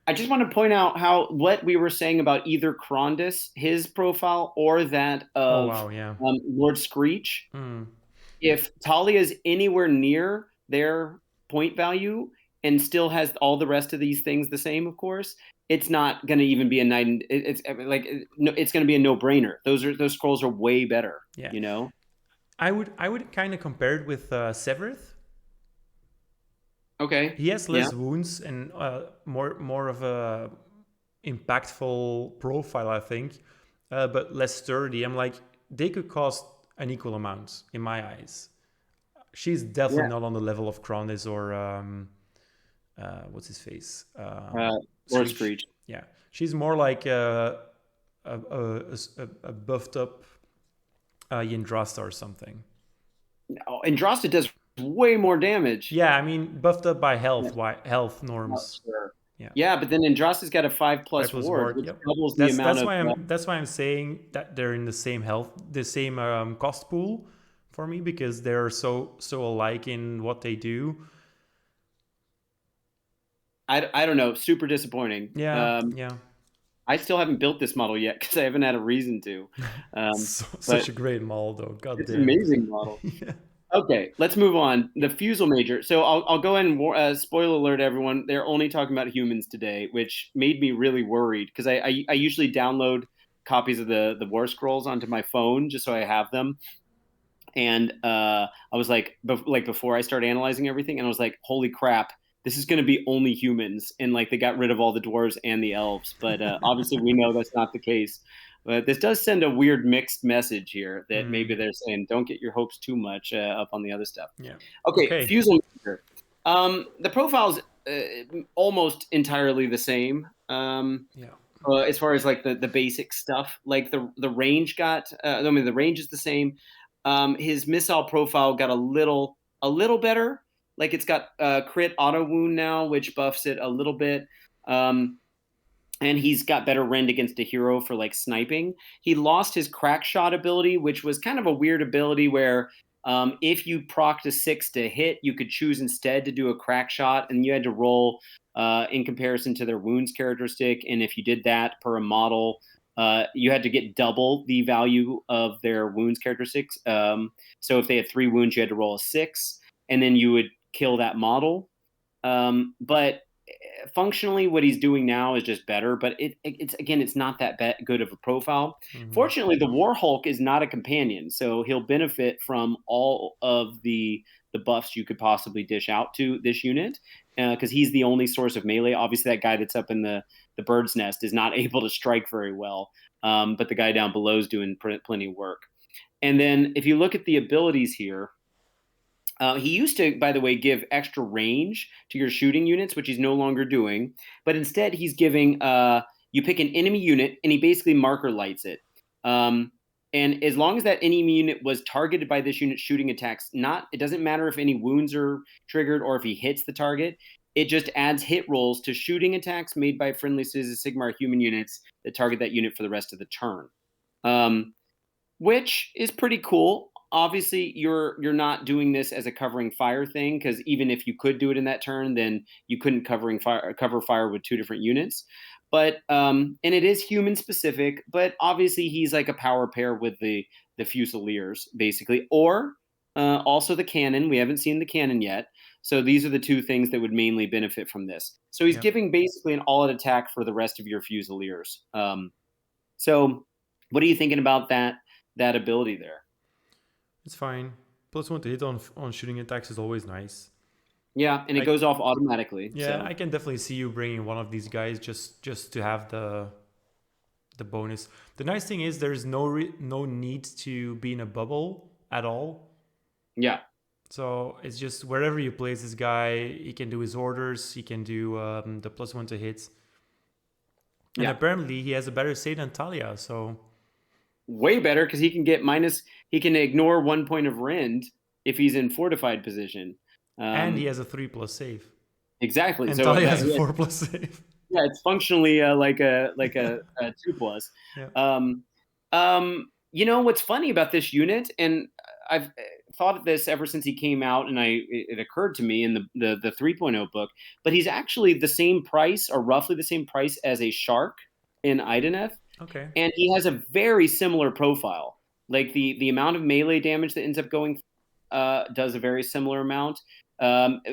I just want to point out what we were saying about either Krondus, his profile, or that Oh of wow, yeah. Lord Screech. Mm. If Talia is anywhere near their point value and still has all the rest of these things the same, of course, it's not going to even be a night. It's like it's going to be a no-brainer. Those scrolls are way better. Yeah. You know. I would kind of compare it with Severith. Okay. He has Yeah. less wounds and more of a impactful profile, I think, but less sturdy. I'm like, they could cost an equal amount in my eyes. She's definitely Yeah. not on the level of Cronus or what's his face, Or Screech. Screech. Yeah, she's more like a buffed up Yndrasta or something. Oh, Andrasta does way more damage. Yeah, I mean buffed up by Yeah. health Oh, norms. sure. Yeah, Yeah, but then Andrasta's got a 5 5 plus plus ward, ward. which Yep. doubles the That's amount that's of. why I'm saying that they're in the same health, the same cost pool for me, because they're so alike in what they do. I don't know. Super disappointing. Yeah, yeah. I still haven't built this model yet because I haven't had a reason to. But Such a great model, though. God it's an damn. amazing model. Yeah. Okay, let's move on. The Fusal-Major. So I'll go ahead and spoiler alert everyone. They're only talking about humans today, which made me really worried because I usually download copies of the War Scrolls onto my phone just so I have them. And I was like, before I start analyzing everything, and I was like, holy crap, this is going to be only humans, and like they got rid of all the dwarves and the elves. But obviously, we know that's not the case. But this does send a weird mixed message here that maybe they're saying don't get your hopes too much up on the other stuff. Yeah. Okay, Okay. Fusel Major. The profile's almost entirely the same. Yeah. As far as like the basic stuff, like the range got, I mean the range is the same. His missile profile got a little better. Like it's got crit auto wound now, which buffs it a little bit. Um, and he's got better rend against a hero for like sniping. He lost his crack shot ability, which was kind of a weird ability where if you procced a 6 to hit, you could choose instead to do a crack shot, and you had to roll in comparison to their wounds characteristic. And if you did that per a model, you had to get double the value of their wounds characteristics. So if they had 3 wounds, you had to roll a 6, and then you would kill that model. But functionally what he's doing now is just better, but it's not that good of a profile. Fortunately, the War Hulk is not a companion, so he'll benefit from all of the buffs you could possibly dish out to this unit, because he's the only source of melee. Obviously, that guy that's up in the bird's nest is not able to strike very well, but the guy down below is doing plenty of work. And then if you look at the abilities here, he used to, by the way, give extra range to your shooting units, which he's no longer doing. But instead, he's giving you pick an enemy unit, and he basically marker lights it. And as long as that enemy unit was targeted by this unit's shooting attacks, it doesn't matter if any wounds are triggered or if he hits the target. It just adds hit rolls to shooting attacks made by friendly SIGMAR human units that target that unit for the rest of the turn, which is pretty cool. Obviously, you're not doing this as a covering fire thing, because even if you could do it in that turn, then you couldn't cover fire with 2 different units. But and it is human specific, but obviously he's like a power pair with the Fusiliers basically, or also the cannon. We haven't seen the cannon yet, so these are the 2 things that would mainly benefit from this. So he's giving basically an all-out attack for the rest of your Fusiliers. So what are you thinking about that ability there? It's fine. +1 to hit on shooting attacks is always nice. Yeah, and it goes off automatically. Yeah, so. I can definitely see you bringing one of these guys just to have the bonus. The nice thing is there's no need to be in a bubble at all. Yeah. So it's just wherever you place this guy, he can do his orders. He can do the +1 to hits. And apparently he has a better save than Tahlia. So way better, because he can get minus. He can ignore 1 point of rend if he's in fortified position. And he has a 3+ save. Exactly. And so Tahlia has a 4+ save. Yeah, it's functionally like a 2+. Yeah. You know what's funny about this unit, and I've thought of this ever since he came out, and it occurred to me in the 3.0 book, but he's actually the same price, or roughly the same price, as a Shark in Ideneth. Okay. And he has a very similar profile. Like the amount of melee damage that ends up going does a very similar amount.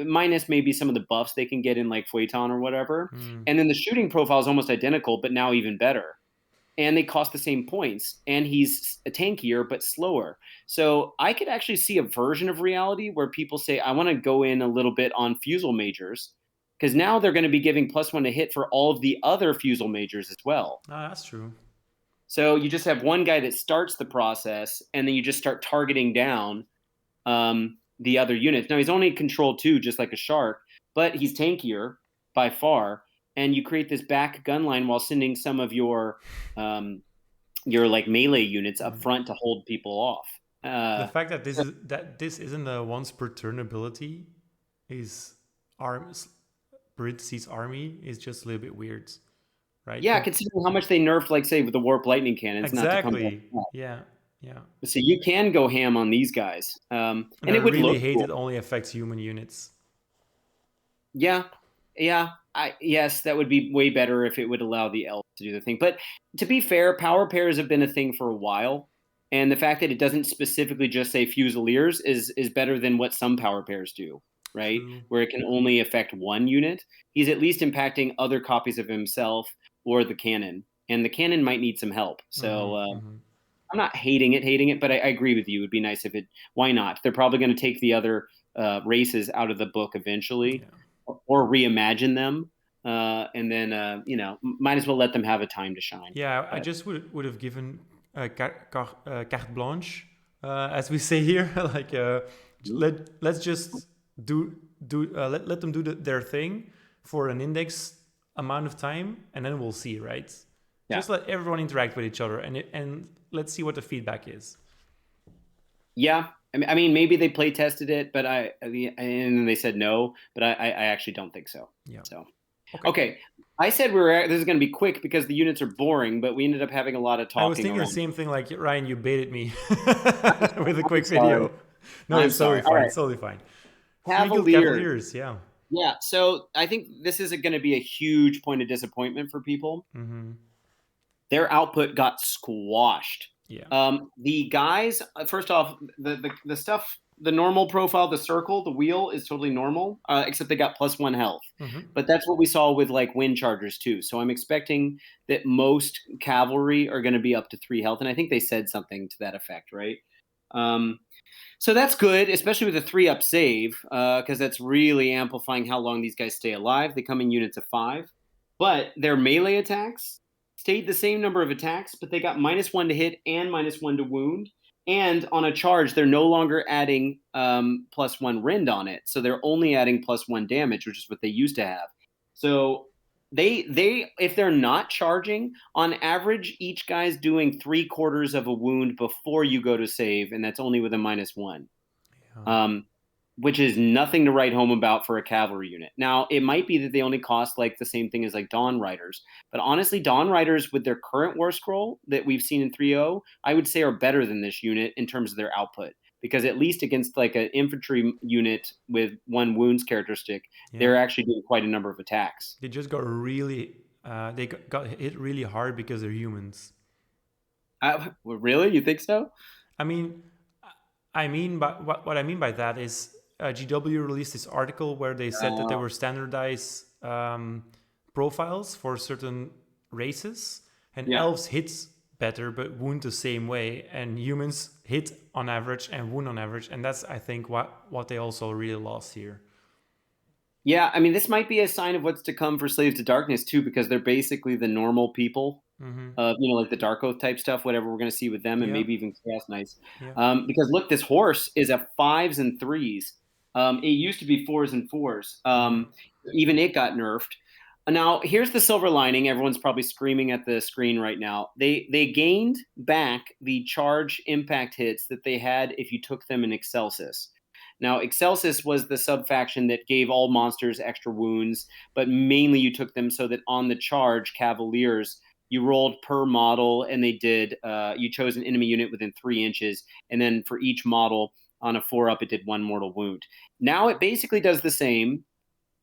Minus maybe some of the buffs they can get in like Feuilleton or whatever. And then the shooting profile is almost identical, but now even better. And they cost the same points. And he's tankier, but slower. So I could actually see a version of reality where people say, I want to go in a little bit on Fusal-Majors, because now they're going to be giving +1 to hit for all of the other Fusal-Majors as well. That's true. So you just have one guy that starts the process, and then you just start targeting down the other units. Now he's only control 2, just like a shark, but he's tankier by far. And you create this back gun line while sending some of your like melee units up Mhm. front to hold people off. The Uh, fact that this isn't a once per turn ability is arms parentheses army is just a little bit weird, right? yeah, considering how much they nerfed, like say with the warp lightning cannons, not to come back. Exactly. Yeah. Yeah. So you can go ham on these guys, And and I it would really look hate cool. it only affects human units. Yeah, yeah. Yes, that would be way better if it would allow the elves to do the thing. But to be fair, power pairs have been a thing for a while, and the fact that it doesn't specifically just say Fusiliers is better than what some power pairs do, right? True. Where it can only affect one unit. He's at least impacting other copies of himself or the cannon, and the cannon might need some help. So Mm-hmm, mm-hmm. I'm not hating it, but I agree with you. It'd be nice if it. Why not? They're probably going to take the other races out of the book eventually, Yeah. or reimagine them, and then might as well let them have a time to shine. Yeah, I But just would have given carte blanche, as we say here. Like, let's just let them do their thing for an index amount of time, and then we'll see, right? yeah, Just let everyone interact with each other, and let's see what the feedback is. yeah. I mean, maybe they play tested it, but and they said no. But I actually don't think so. Yeah. So Okay. okay, I said this is going to be quick because the units are boring, but we ended up having a lot of I was talking thinking the around. same thing. Like Ryan, you baited me with a I'm quick sorry. video. No, I'm it's totally sorry. All fine. right, It's totally fine. Three guild Cavaliers. cavaliers. Yeah. Yeah, so I think this is going to be a huge point of disappointment for people. Mm-hmm. Their output got squashed. Yeah. The guys, first off, the stuff, the normal profile, the circle, the wheel is totally normal, except they got +1 health. Mm-hmm. But that's what we saw with like wind chargers too. So I'm expecting that most cavalry are going to be up to 3 health, and I think they said something to that effect, right? Um, so that's good, especially with a 3-up save, because that's really amplifying how long these guys stay alive. They come in units of 5, but their melee attacks stayed the same number of attacks, but they got -1 to hit and -1 to wound. And on a charge, they're no longer adding +1 rend on it, so they're only adding +1 damage, which is what they used to have. So they if they're not charging, on average, each guy's doing 3/4 of a wound before you go to save, and that's only with a -1, Yeah. um, which is nothing to write home about for a cavalry unit. Now, it might be that they only cost like the same thing as like Dawn Riders, but honestly, Dawn Riders with their current war scroll that we've seen in 3.0, I would say are better than this unit in terms of their output. Because at least against like an infantry unit with 1 wounds characteristic, Yeah. they're actually doing quite a number of attacks. They just got really. They got hit really hard because they're humans. Really? You think so? I mean, by what I mean by that is GW released this article where they said that there Uh, were standardized profiles for certain races, and yeah. elves hit better but wound the same way, and humans hit on average and wound on average, and that's I think what they also really lost here. Yeah, I mean, this might be a sign of what's to come for Slaves to Darkness too, because they're basically the normal people Mm-hmm. of like the Dark Oath type stuff, whatever we're going to see with them, and Yeah, maybe even Chaos Knights. yeah. Because look, this horse is a 5s and 3s. It used to be 4s and 4s. Mm-hmm. Even it got nerfed. Now, here's the silver lining. Everyone's probably screaming at the screen right now. They gained back the charge impact hits that they had if you took them in Excelsis. Now, Excelsis was the subfaction that gave all monsters extra wounds, but mainly you took them so that on the charge, Cavaliers, you rolled per model, and they did. You chose an enemy unit within 3 inches, and then for each model on a 4-up, it did 1 mortal wound. Now it basically does the same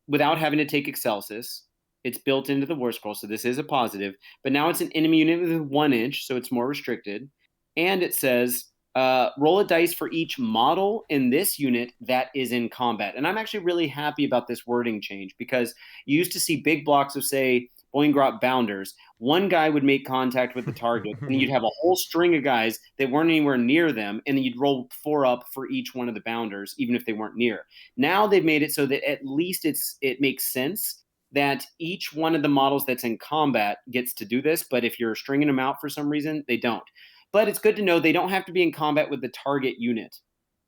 without having to take Excelsis. It's built into the war scroll, so this is a positive. But now it's an enemy unit within 1 inch, so it's more restricted. And it says roll a dice for each model in this unit that is in combat. And I'm actually really happy about this wording change because you used to see big blocks of, say, Boingrot Bounders. One guy would make contact with the target, and you'd have a whole string of guys that weren't anywhere near them, and then you'd roll 4-up for each one of the Bounders, even if they weren't near. Now they've made it so that at least it makes sense that each one of the models that's in combat gets to do this, but if you're stringing them out for some reason, they don't. But it's good to know they don't have to be in combat with the target unit.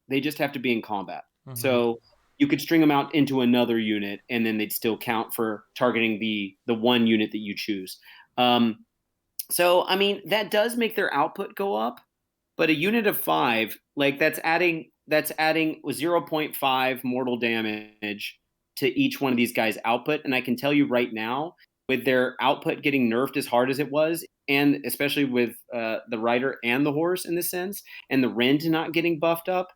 They just have to be in combat. Mm-hmm. So you could string them out into another unit, and then they'd still count for targeting the one unit that you choose. So I mean that does make their output go up, but a unit of 5, like that's adding 0.5 mortal damage to each one of these guys' output. And I can tell you right now, with their output getting nerfed as hard as it was, and especially with the rider and the horse in this sense, and the rend not getting buffed up,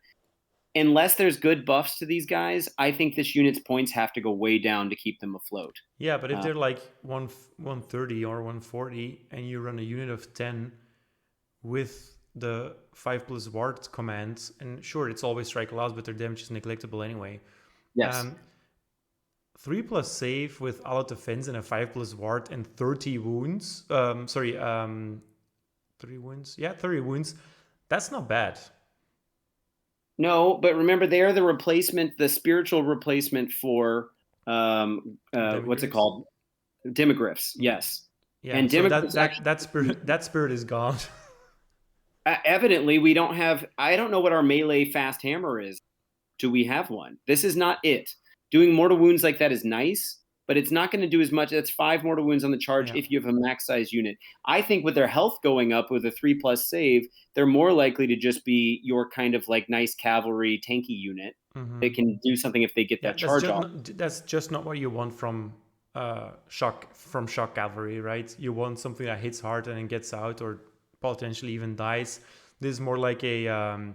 unless there's good buffs to these guys, I think this unit's points have to go way down to keep them afloat. Yeah, but if Uh, they're like 130 or 140 and you run a unit of 10 with the 5 plus ward commands, and sure, it's always strike allows, but their damage is neglectable anyway. yes. Um, 3 plus save with all out defense and a 5 plus ward and 30 wounds. 3 wounds. Yeah, 30 wounds. That's not bad. No, but remember, they are the replacement, the spiritual replacement for what's it Demigryphs. called? Demogryphs. Yes, Yeah, and so that Demogryphs that actually. that spirit that spirit is gone. Evidently, we don't have. I don't know what our melee fast hammer is. Do we have one? This is not it. Doing mortal wounds like that is nice, but it's not going to do as much. That's 5 mortal wounds on the charge Yeah. if you have a max size unit. I think with their health going up with a 3 plus save, they're more likely to just be your kind of like nice cavalry tanky unit that can do something if they get Yeah, that charge off. that's just not what you want from shock cavalry, right? You want something that hits hard and then gets out or potentially even dies. This is more like a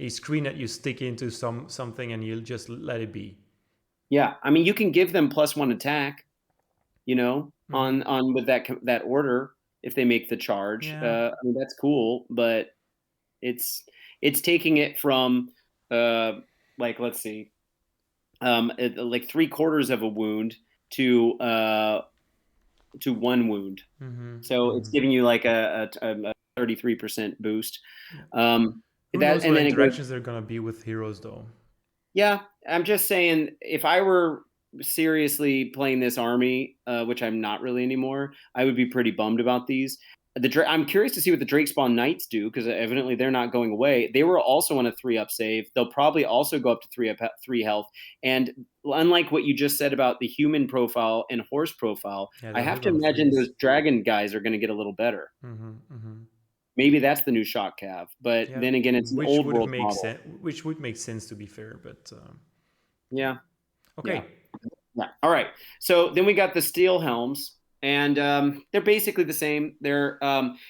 screen that you stick into something and you'll just let it be. Yeah, I mean you can give them +1 attack, on with that order if they make the charge. Yeah. I mean that's cool, but it's it's taking it from like let's see, like 3/4 of a wound to 1 wound. So it's giving you like a 33% boost. Yeah. Who That knows and what then it goes. interactions they're gonna be with heroes though? Yeah, I'm just saying, if I were seriously playing this army, which I'm not really anymore, I would be pretty bummed about these. I'm curious to see what the Drakespawn Knights do because evidently they're not going away. They were also on a 3-up save. They'll probably also go up to 3 up, 3 health. And unlike what you just said about the human profile and horse profile, Yeah, I they'll have hit to on imagine threes. those dragon guys are going to get a little better. Mm-hmm. Maybe that's the new shock cav. But Yeah, then again, it's an which old would world make model. sense. Which would make sense to be fair, but Yeah. Yeah. okay. Yeah. All right. So then we got the steel helms, and they're basically the same. They're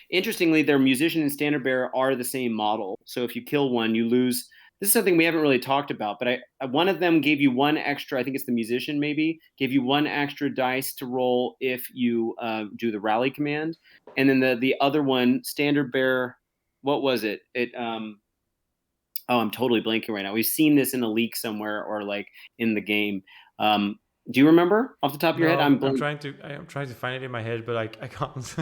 interestingly, their musician and standard bearer are the same model. So if you kill one, you lose. This is something we haven't really talked about, but one of them gave you 1 extra. I think it's the musician, maybe gave you 1 extra dice to roll if you do the rally command, and then the other one, standard bearer. What was it? Oh, I'm totally blanking right now. We've seen this in a leak somewhere or like in the game. Um, do you remember off the top of your head? No, I'm I'm blank. trying to find it in my head, but I can't.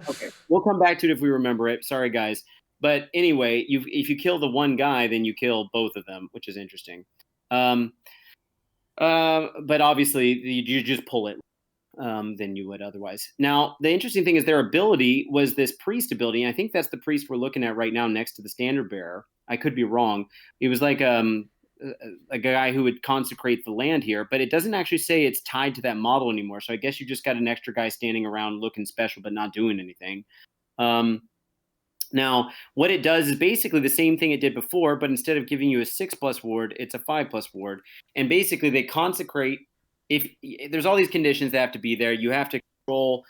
Okay, we'll come back to it if we remember it. Sorry, guys. But anyway, if you kill the one guy, then you kill both of them, which is interesting. Um, but obviously, you just pull it than you would otherwise. Now, the interesting thing is their ability was this priest ability. And I think that's the priest we're looking at right now next to the standard bearer. I could be wrong. It was like a guy who would consecrate the land here, but it doesn't actually say it's tied to that model anymore. So I guess you just got an extra guy standing around looking special, but not doing anything. Now, what it does is basically the same thing it did before, but instead of giving you a 6+ ward, it's a 5+ ward. And basically, they consecrate. If there's all these conditions that have to be there, you have to control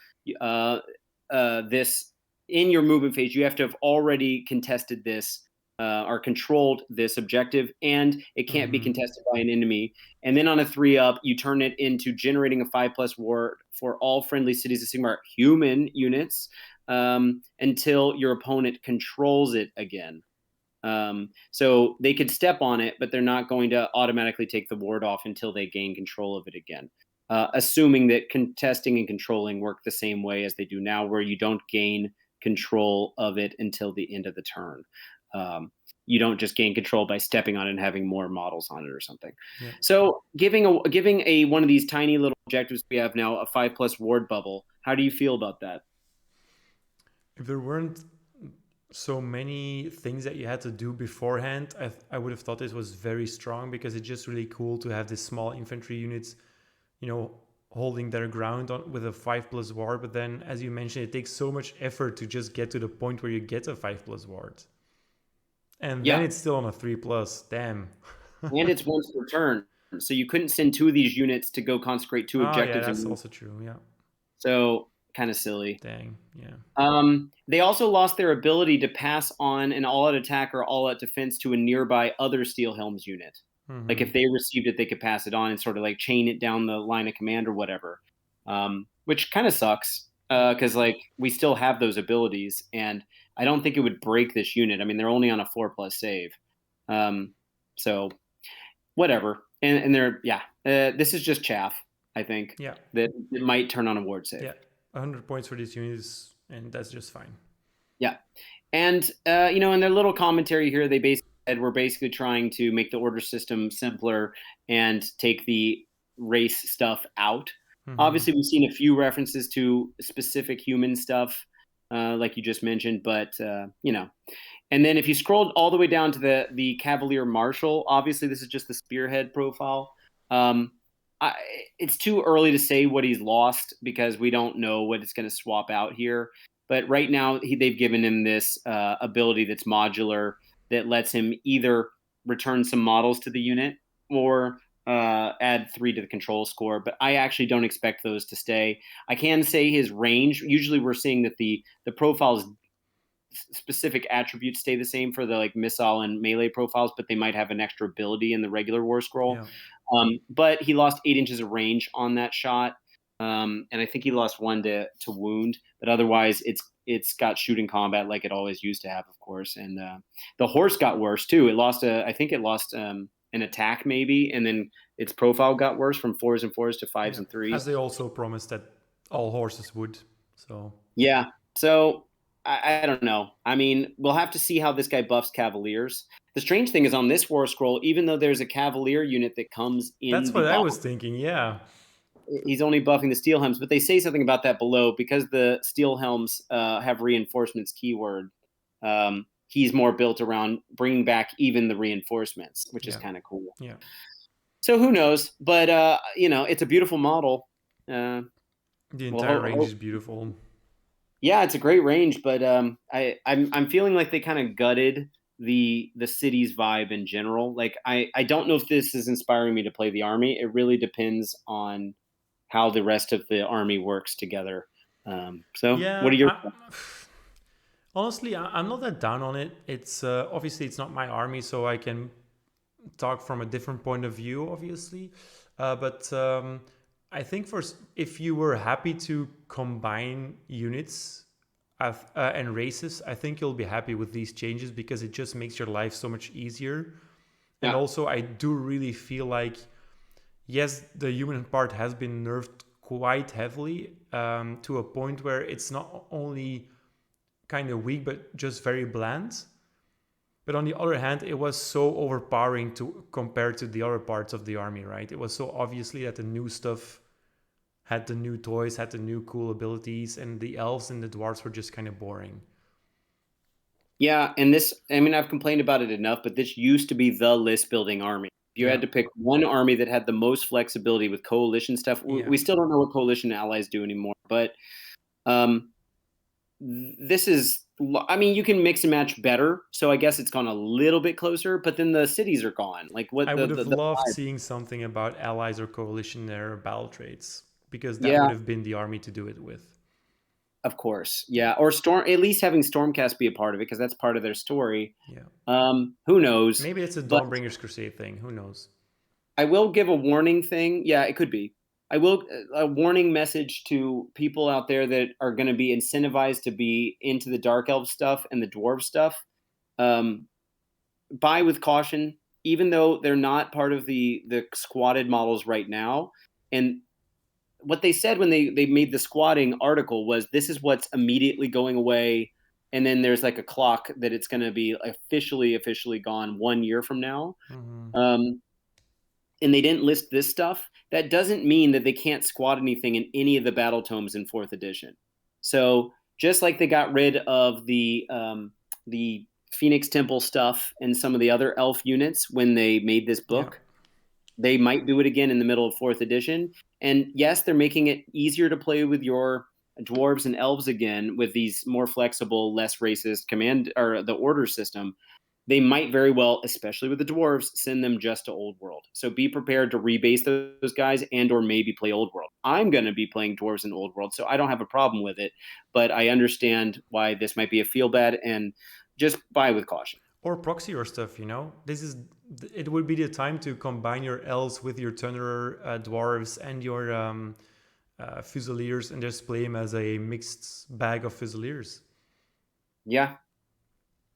this in your movement phase. You have to have already contested this or controlled this objective, and it can't be contested by an enemy. And then on a 3-up, you turn it into generating a 5+ ward for all friendly cities of Sigmar human units until your opponent controls it again. So they could step on it, but they're not going to automatically take the ward off until they gain control of it again. Assuming that contesting and controlling work the same way as they do now, where you don't gain control of it until the end of the turn. You don't just gain control by stepping on it and having more models on it or something. Yeah. So giving a one of these tiny little objectives we have now a 5+ ward bubble. How do you feel about that? If there weren't so many things that you had to do beforehand, I would have thought this was very strong, because it's just really cool to have these small infantry units, you know, holding their ground with a 5+ ward. But then, as you mentioned, it takes so much effort to just get to the point where you get a 5+ ward. And then Yeah, it's still on a 3+. Damn. and it's once per turn, so you couldn't send 2 of these units to go consecrate 2 Oh, yeah, objectives, that's and also true. Yeah. so kind of silly. Dang. Yeah. They also lost their ability to pass on an all-out attack or all-out defense to a nearby other Steel Helms unit. Like Mm-hmm. if they received it, they could pass it on and sort of like chain it down the line of command or whatever, which kind of sucks Yeah. because like we still have those abilities, and I don't think it would break this unit. I mean, they're only on a 4+ save, um, so whatever. And they're this is just chaff. I think Yeah. that it might turn on a ward save. Yeah. 100 points for these units, and that's just fine. Yeah. And in their little commentary here, they basically said we're basically trying to make the order system simpler and take the race stuff out. Mm-hmm. Obviously, we've seen a few references to specific human stuff, like you just mentioned, but And then if you scroll all the way down to the Cavalier Marshal, obviously this is just the spearhead profile. Um, I, it's too early to say what he's lost because we don't know what it's going to swap out here. But right now, they've given him this ability that's modular that lets him either return some models to the unit or add 3 to the control score. But I actually don't expect those to stay. I can say his range. Usually, we're seeing that the profiles specific attributes stay the same for the like missile and melee profiles, but they might have an extra ability in the regular war scroll. Yeah. But he lost 8 inches of range on that shot, and I think he lost 1 to wound. But otherwise, it's got shooting combat like it always used to have, of course. And the horse got worse too. I think it lost an attack maybe, and then its profile got worse from 4s and 4s to 5s Yeah. and 3s. As they also promised that all horses would. So Yeah. So I don't know. I mean, we'll have to see how this guy buffs Cavaliers. The strange thing is on this war scroll, even though there's a Cavalier unit that comes in that's the what I was bottom, thinking. Yeah. he's only buffing the Steel Helms. But they say something about that below because the Steel Helms have reinforcements keyword. He's more built around bringing back even the reinforcements, which is Yeah. kind of cool. Yeah. So who knows? But it's a beautiful model. The Well, entire range is beautiful. yeah, it's a great range, but I'm feeling like they kind of gutted the city's vibe in general. Like I don't know if this is inspiring me to play the army. It really depends on how the rest of the army works together. So what are Yeah. your Honestly, I'm not that down on it. It's obviously it's not my army, so I can talk from a different point of view, obviously. But I think if you were happy to combine units and races, I think you'll be happy with these changes because it just makes your life so much easier. And yeah also, I do really feel like, yes, the human part has been nerfed quite heavily to a point where it's not only kind of weak, but just very bland. But on the other hand, it was so overpowering compared to the other parts of the army, right? It was so obviously that the new stuff had the new toys, had the new cool abilities, and the elves and the dwarves were just kind of boring. yeah, and this I mean I've complained about it enough, but this used to be the list building army. If you Yeah, had to pick one army that had the most flexibility with coalition stuff, yeah, we still don't know what coalition allies do anymore, but um, this is I mean you can mix and match better, so I guess it's gone a little bit closer, but then the cities are gone. Like what I would have the loved seeing something about allies or coalition their battle traits, because that yeah, would have been the army to do it with. of course. Yeah, or storm at least having Stormcast be a part of it because that's part of their story. Yeah, Who knows? maybe it's a But Dawnbringers Crusade thing. Who knows? I will give a warning thing. Yeah, it could be. I will a warning message to people out there that are going to be incentivized to be into the dark elf stuff and the dwarf stuff. Um, buy with caution, even though they're not part of the squatted models right now. And what they said when they made the squatting article was this is what's immediately going away, and then there's like a clock that it's going to be officially gone 1 year from now. Mm-hmm. Um, and they didn't list this stuff, that doesn't mean that they can't squat anything in any of the battle tomes in fourth edition. So just like they got rid of the Phoenix Temple stuff and some of the other elf units when they made this Yeah. book, they might do it again in the middle of fourth edition. And yes, they're making it easier to play with your dwarves and elves again with these more flexible, less racist command or the order system. They might very well, especially with the dwarves, send them just to old world. So be prepared to rebase those guys and or maybe play old world. I'm going to be playing dwarves in old world, so I don't have a problem with it, but I understand why this might be a feel bad, and just buy with caution. Or proxy or stuff, it would be the time to combine your elves with your Thunderer dwarves and your Fusiliers and just play them as a mixed bag of Fusiliers. Yeah,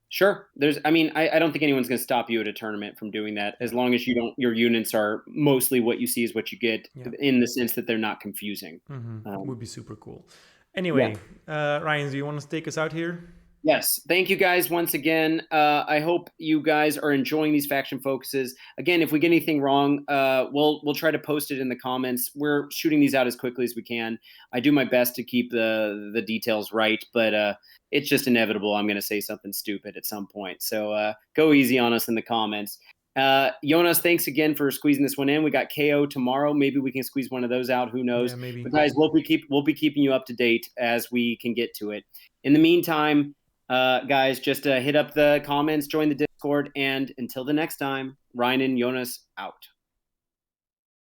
sure. I don't think anyone's going to stop you at a tournament from doing that, as long as your units are mostly what you see is what you get, in the sense that they're not confusing. Would be super cool. Anyway, Ryan, do you want to take us out here? Yes. Thank you guys once again. I hope you guys are enjoying these faction focuses. Again, if we get anything wrong, we'll try to post it in the comments. We're shooting these out as quickly as we can. I do my best to keep the details right, but it's just inevitable. I'm going to say something stupid at some point. So go easy on us in the comments. Jonas, thanks again for squeezing this one in. We got KO tomorrow. Maybe we can squeeze one of those out. Who knows? Yeah, maybe. But guys, we'll be keeping you up to date as we can get to it. In the meantime, guys, just hit up the comments, join the Discord, and until the next time, Ryan and Jonas out.